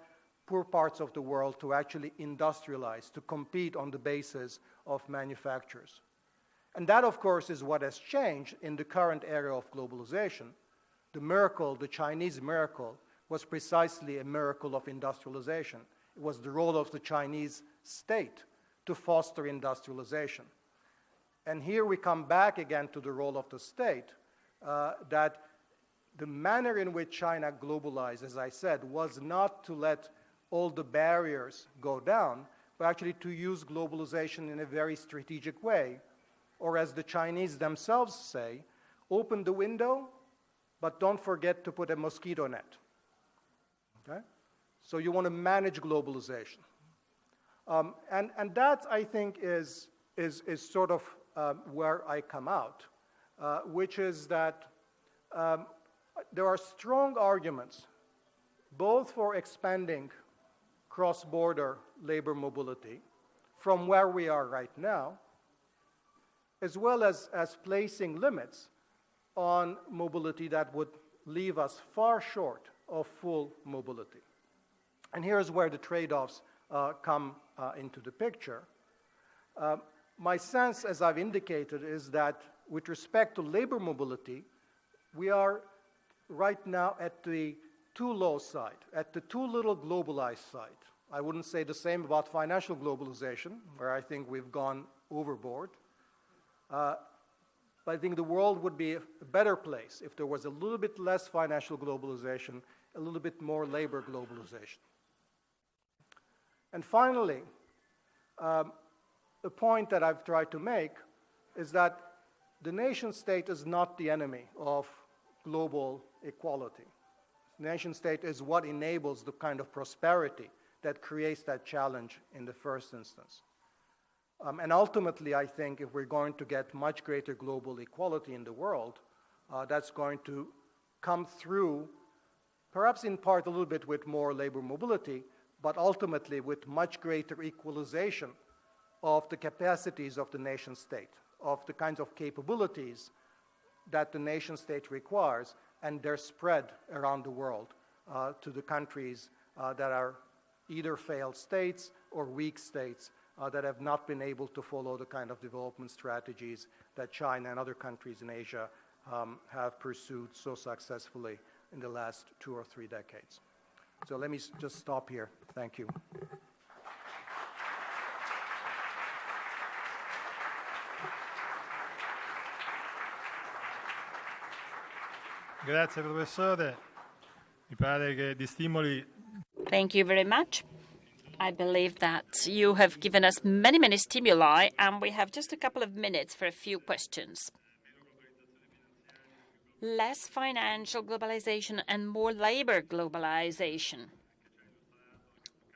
poor parts of the world to actually industrialize, to compete on the basis of manufacturers. And that, of course, is what has changed in the current era of globalization. The miracle, the Chinese miracle, was precisely a miracle of industrialization. It was the role of the Chinese state to foster industrialization. And here we come back again to the role of the state, that the manner in which China globalized, as I said, was not to let all the barriers go down, but actually to use globalization in a very strategic way. Or as the Chinese themselves say, open the window, but don't forget to put a mosquito net. Okay? So you want to manage globalization. And that, I think, is sort of where I come out, which is that there are strong arguments both for expanding cross-border labor mobility from where we are right now, as well as placing limits on mobility that would leave us far short of full mobility. And here's where the trade-offs come into the picture. My sense, as I've indicated, is that with respect to labor mobility, we are right now at the too low side, at the too little globalized side. I wouldn't say the same about financial globalization, where I think we've gone overboard. But I think the world would be a better place if there was a little bit less financial globalization, a little bit more labor globalization. And finally, the point that I've tried to make is that the nation state is not the enemy of global equality. The nation state is what enables the kind of prosperity that creates that challenge in the first instance. And ultimately, I think if we're going to get much greater global equality in the world, that's going to come through, perhaps in part a little bit with more labor mobility, but ultimately with much greater equalization of the capacities of the nation state, of the kinds of capabilities that the nation state requires, and their spread around the world to the countries that are either failed states or weak states that have not been able to follow the kind of development strategies that China and other countries in Asia have pursued so successfully in the last 2 or 3 decades. So let me just stop here. Thank you. Grazie professore, mi pare che di stimoli. Thank you very much. I believe that you have given us many, many stimuli, and we have just a couple of minutes for a few questions. Less financial globalization and more labor globalization,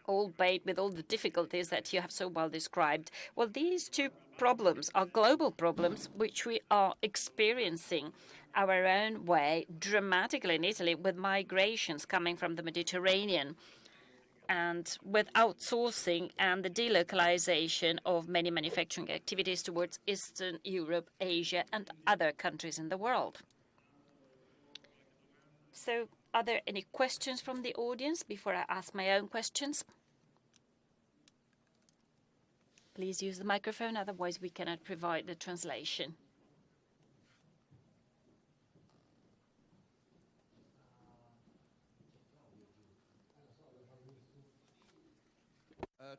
albeit with all the difficulties that you have so well described. Well, these two problems are global problems which we are experiencing our own way dramatically in Italy, with migrations coming from the Mediterranean and with outsourcing and the delocalization of many manufacturing activities towards Eastern Europe, Asia, and other countries in the world. So, are there any questions from the audience before I ask my own questions? Please use the microphone, otherwise we cannot provide the translation.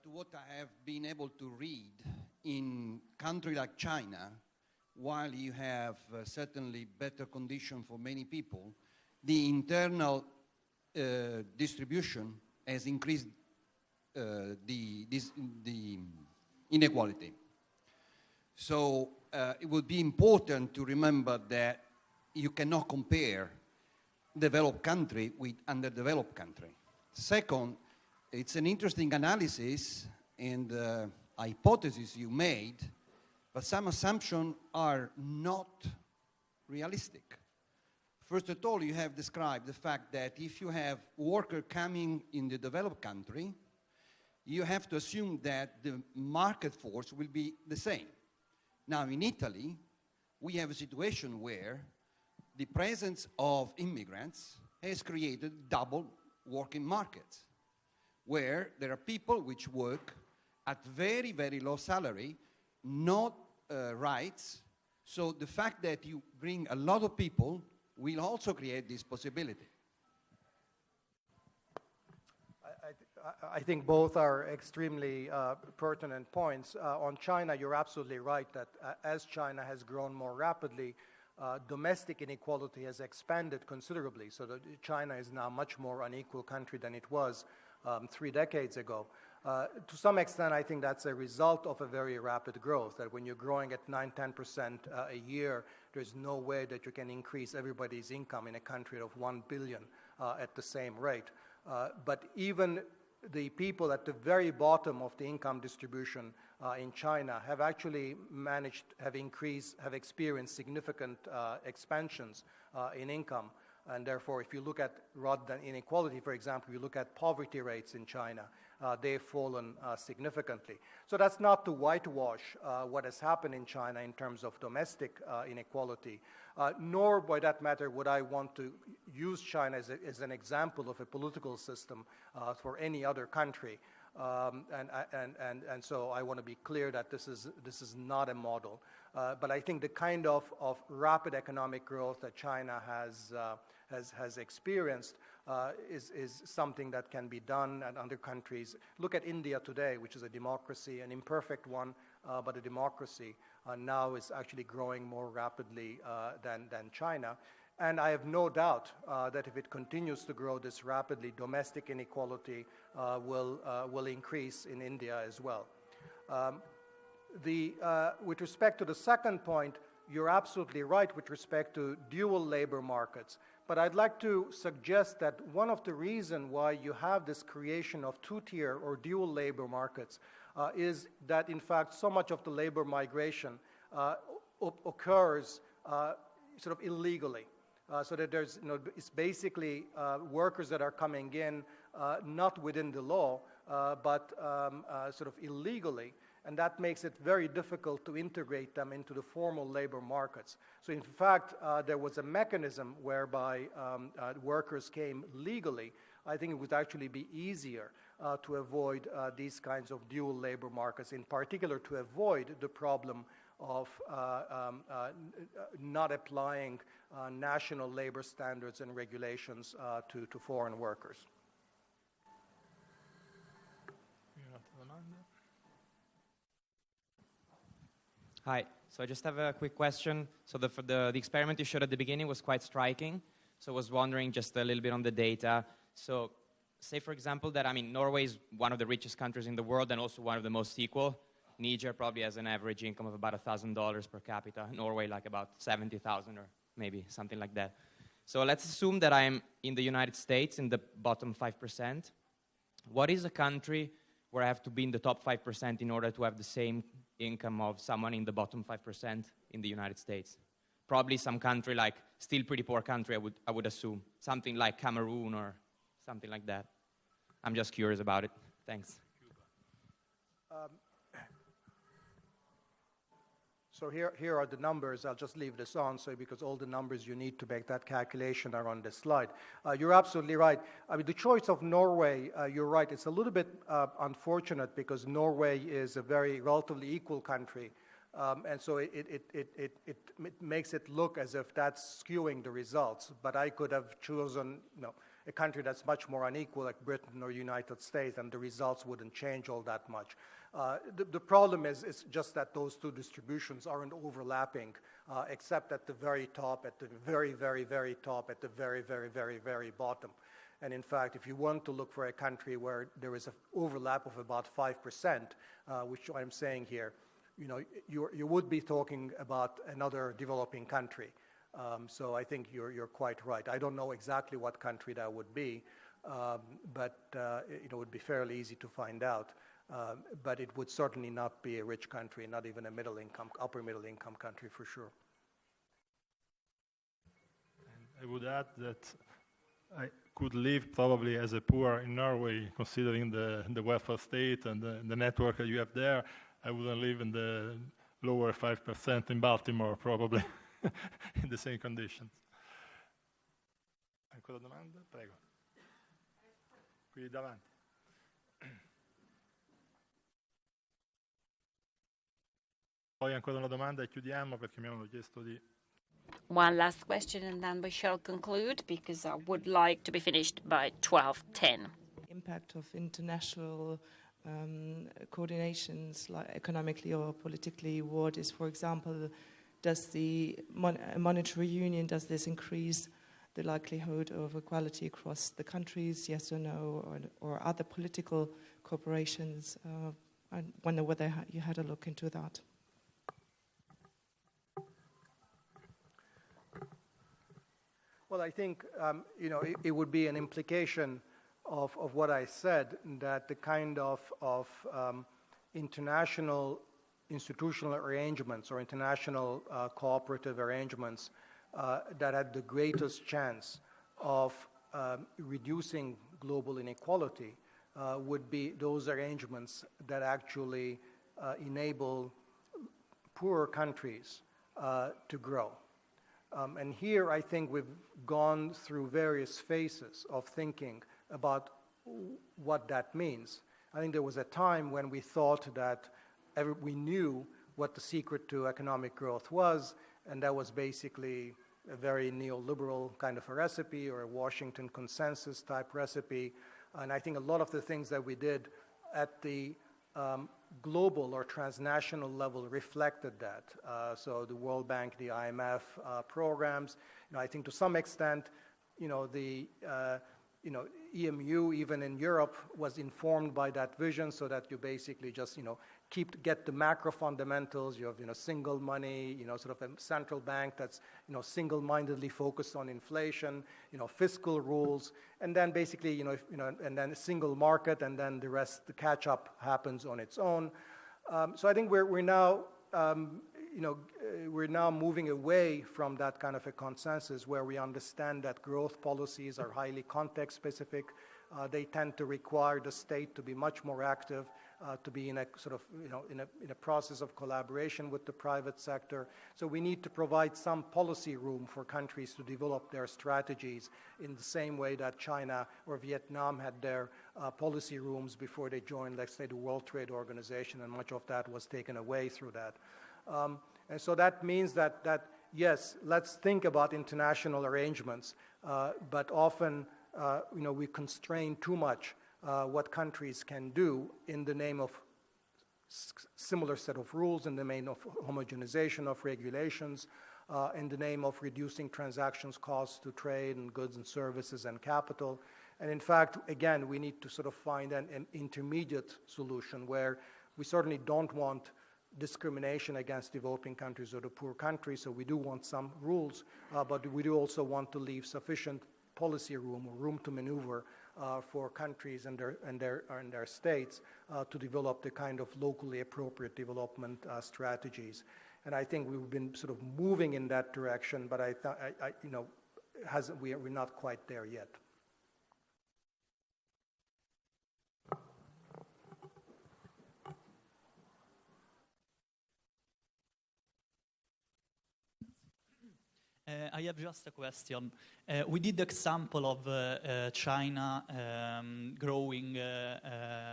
To what I have been able to read, in a country like China, while you have certainly better conditions for many people, the internal distribution has increased the inequality. So it would be important to remember that you cannot compare developed country with underdeveloped country. Second, it's an interesting analysis and hypothesis you made, but some assumptions are not realistic. First of all, you have described the fact that if you have workers coming in the developed country, you have to assume that the market force will be the same. Now, in Italy, we have a situation where the presence of immigrants has created double working markets, where there are people which work at very, very low salary, not rights. So the fact that you bring a lot of people will also create this possibility. I think both are extremely pertinent points. On China, you're absolutely right that as China has grown more rapidly, domestic inequality has expanded considerably, so that China is now a much more unequal country than it was 3 decades ago. To some extent, I think that's a result of a very rapid growth, that when you're growing at 9-10% a year, there's no way that you can increase everybody's income in a country of 1 billion at the same rate. But even the people at the very bottom of the income distribution in China have actually have experienced significant expansions in income. And therefore, if you look at, rather than inequality, for example, you look at poverty rates in China, they've fallen significantly. So that's not to whitewash what has happened in China in terms of domestic inequality, nor, by that matter, would I want to use China as an example of a political system for any other country. And so I want to be clear that this is not a model. But I think the kind of rapid economic growth that China has experienced is something that can be done at other countries. Look at India today, which is a democracy, an imperfect one, but a democracy, now is actually growing more rapidly than China. And I have no doubt that if it continues to grow this rapidly, domestic inequality will increase in India as well. With respect to the second point, you're absolutely right with respect to dual labor markets. But I'd like to suggest that one of the reasons why you have this creation of two-tier or dual labor markets is that, in fact, so much of the labor migration occurs sort of illegally. So that there's, it's basically workers that are coming in not within the law, but sort of illegally. And that makes it very difficult to integrate them into the formal labor markets. So in fact, there was a mechanism whereby workers came legally. I think it would actually be easier to avoid these kinds of dual labor markets, in particular to avoid the problem of not applying national labor standards and regulations to foreign workers. Hi. So I just have a quick question. So the experiment you showed at the beginning was quite striking. So I was wondering just a little bit on the data. So say, for example, that, I mean, Norway is one of the richest countries in the world and also one of the most equal. Niger probably has an average income of about $1,000 per capita. Norway, like about 70,000 or maybe something like that. So let's assume that I'm in the United States in the bottom 5%. What is a country where I have to be in the top 5% in order to have the same income of someone in the bottom 5% in the United States? Probably some country like, still pretty poor country, I would assume. Something like Cameroon or something like that. I'm just curious about it. Thanks. So here are the numbers. I'll just leave this on, because all the numbers you need to make that calculation are on this slide. You're absolutely right. I mean, the choice of Norway, you're right, it's a little bit unfortunate because Norway is a very relatively equal country. And so it makes it look as if that's skewing the results. But I could have chosen a country that's much more unequal, like Britain or United States, and the results wouldn't change all that much. The problem is just that those two distributions aren't overlapping, except at the very top, at the very, very, very top, at the very, very, very, very bottom. And in fact, if you want to look for a country where there is an overlap of about 5%, which I'm saying here, you would be talking about another developing country. So I think you're quite right. I don't know exactly what country that would be, but it would be fairly easy to find out. But it would certainly not be a rich country, not even a upper middle income country for sure. I would add that I could live probably as a poor in Norway, considering the welfare state and the network that you have there. I wouldn't live in the lower 5% in Baltimore, probably, in the same conditions. Ancora domande? Prego. Qui davanti. Poi ancora una domanda e chiudiamo perché mi hanno chiesto di... One last question and then we shall conclude because I would like to be finished by 12:10. Impact of international coordinations, like economically or politically. What is, for example, does the monetary union, does this increase the likelihood of equality across the countries, yes or no, or other political corporations? I wonder whether you had a look into that. Well, I think it would be an implication of what I said, that the kind of international institutional arrangements or international cooperative arrangements that had the greatest chance of reducing global inequality would be those arrangements that actually enable poorer countries to grow. And here I think we've gone through various phases of thinking about what that means. I think there was a time when we thought that we knew what the secret to economic growth was, and that was basically a very neoliberal kind of a recipe or a Washington consensus type recipe. And I think a lot of the things that we did at the global or transnational level reflected that. So the World Bank, the IMF programs, I think to some extent, the EMU, even in Europe, was informed by that vision, so that you basically just, get the macro fundamentals. You have, single money, sort of a central bank that's, single-mindedly focused on inflation, fiscal rules, and then basically, and then a single market, and then the rest, the catch-up happens on its own. So I think we're now, we're now moving away from that kind of a consensus where we understand that growth policies are highly context-specific. They tend to require the state to be much more active, to be in a sort of, in a process of collaboration with the private sector. So we need to provide some policy room for countries to develop their strategies in the same way that China or Vietnam had their policy rooms before they joined, let's say, the World Trade Organization, and much of that was taken away through that. And so that means that yes, let's think about international arrangements, but often, we constrain too much what countries can do in the name of similar set of rules, in the name of homogenization of regulations, in the name of reducing transactions costs to trade and goods and services and capital. And in fact, again, we need to sort of find an intermediate solution where we certainly don't want discrimination against developing countries or the poor countries, so we do want some rules, but we do also want to leave sufficient policy room or room to maneuver for countries and their states to develop the kind of locally appropriate development strategies. And I think we've been sort of moving in that direction, but we're not quite there yet. I have just a question. We did the example of China growing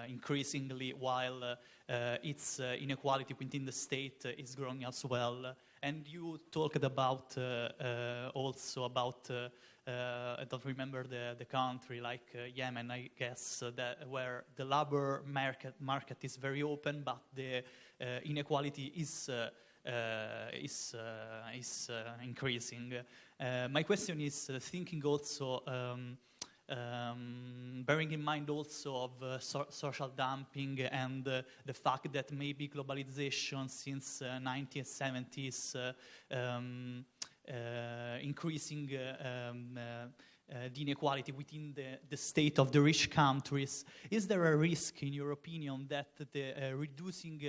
increasingly while its inequality within the state is growing as well. And you talked about also about, I don't remember the country, like Yemen, I guess, where the labor market is very open, but the inequality is increasing. My question is thinking also, bearing in mind also of social dumping and the fact that maybe globalization since 1970s increasing the inequality within the state of the rich countries. Is there a risk, in your opinion, that the reducing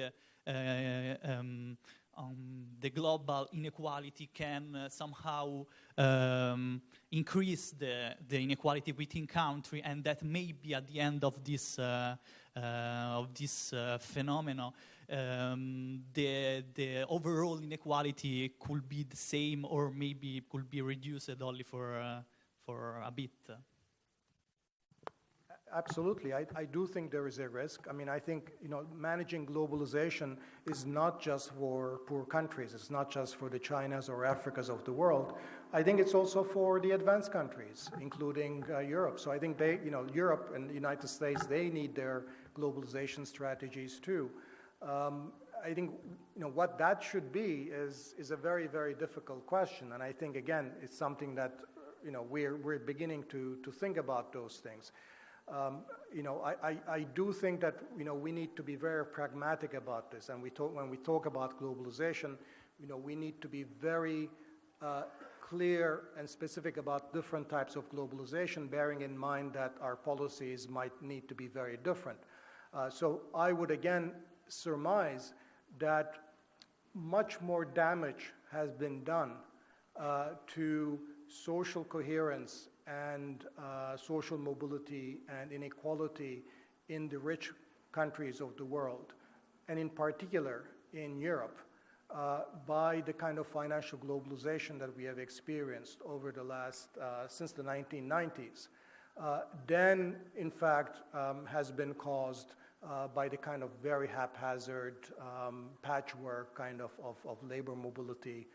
the global inequality can somehow increase the inequality within country, and that maybe at the end of this phenomenon, the overall inequality could be the same, or maybe could be reduced only for a bit? Absolutely. I do think there is a risk. I mean, I think, managing globalization is not just for poor countries. It's not just for the Chinas or Africas of the world. I think it's also for the advanced countries, including Europe. So I think Europe and the United States, they need their globalization strategies too. I think, what that should be is a very, very difficult question. And I think, again, it's something that, we're beginning to think about those things. I do think that we need to be very pragmatic about this, and when we talk about globalization, we need to be very clear and specific about different types of globalization, bearing in mind that our policies might need to be very different. So I would again surmise that much more damage has been done to social coherence and social mobility and inequality in the rich countries of the world, and in particular in Europe, by the kind of financial globalization that we have experienced over the last, since the 1990s, then in fact has been caused by the kind of very haphazard patchwork kind of labor mobility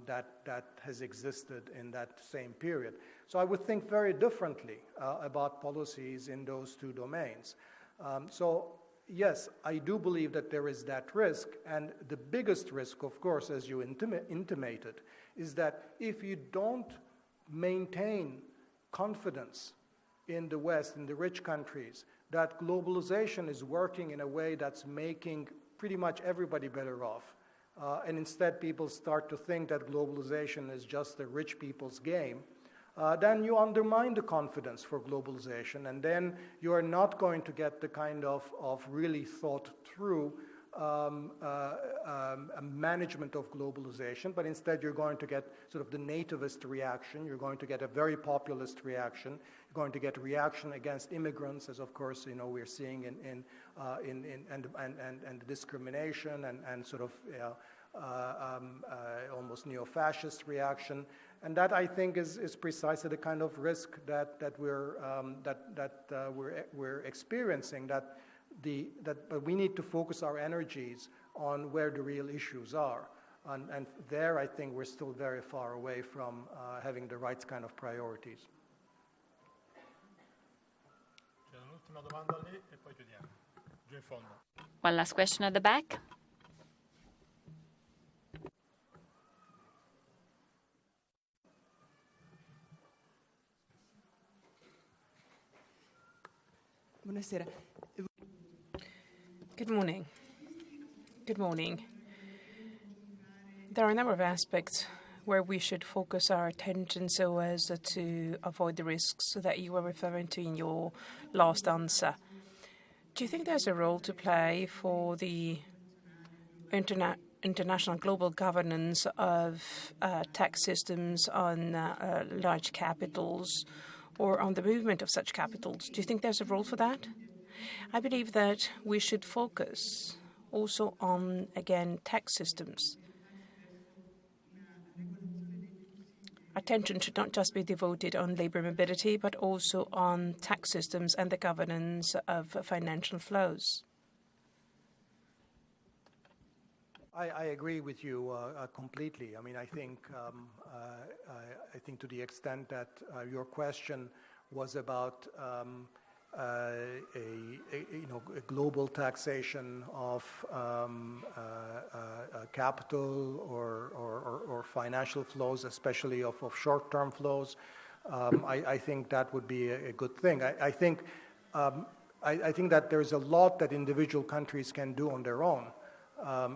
that has existed in that same period. So I would think very differently about policies in those two domains. So yes, I do believe that there is that risk, and the biggest risk, of course, as you intimated, is that if you don't maintain confidence in the West, in the rich countries, that globalization is working in a way that's making pretty much everybody better off, and instead people start to think that globalization is just a rich people's game, then you undermine the confidence for globalization, and then you are not going to get the kind of really thought through management of globalization, but instead you're going to get sort of the nativist reaction, you're going to get a very populist reaction, you're going to get a reaction against immigrants, as of course we're seeing in discrimination and sort of almost neo-fascist reaction, and that I think is precisely the kind of risk that we're experiencing. But we need to focus our energies on where the real issues are, and there I think we're still very far away from having the right kind of priorities. One last question at the back. Buonasera. Good morning. Good morning. There are a number of aspects where we should focus our attention so as to avoid the risks that you were referring to in your last answer. Do you think there's a role to play for the international global governance of tax systems on large capitals or on the movement of such capitals? Do you think there's a role for that? I believe that we should focus also on, again, tax systems. Attention should not just be devoted on labor mobility, but also on tax systems and the governance of financial flows. I agree with you completely. I mean, I think to the extent that your question was about a global taxation of capital or financial flows, especially of short-term flows, I think that would be a good thing. I think that there's a lot that individual countries can do on their own,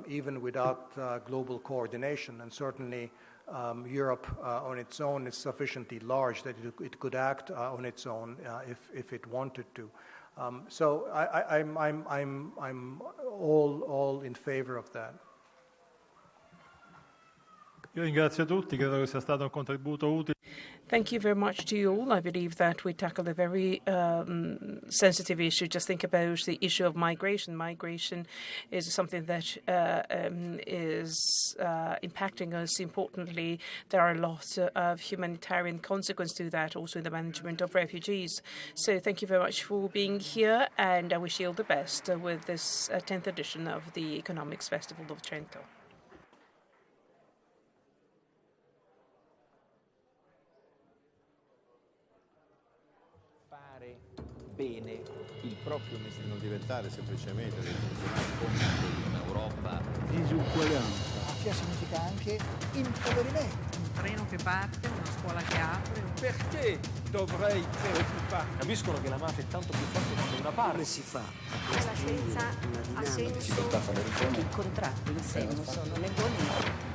even without global coordination, and certainly Europe on its own is sufficiently large that it could act on its own if it wanted to. So I'm all in favor of that. Io ringrazio tutti, credo che sia stato un contributo utile. Thank you very much to you all. I believe that we tackled a very sensitive issue. Just think about the issue of migration. Migration is something that is impacting us importantly. There are a lot of humanitarian consequences to that, also in the management of refugees. So thank you very much for being here, and I wish you all the best with this 10th edition of the Economics Festival of Trento. Bene il proprio mestiere. Non diventare semplicemente dei funzionari in un'Europa. Disuguaglianza. Mafia significa anche impoverimento. Un treno che parte, una scuola che apre. Perché dovrei preoccuparmi? Capiscono che la mafia è tanto più forte da una parte. Come si fa a La scienza ha senso. I contratti in sé non sono né buoni né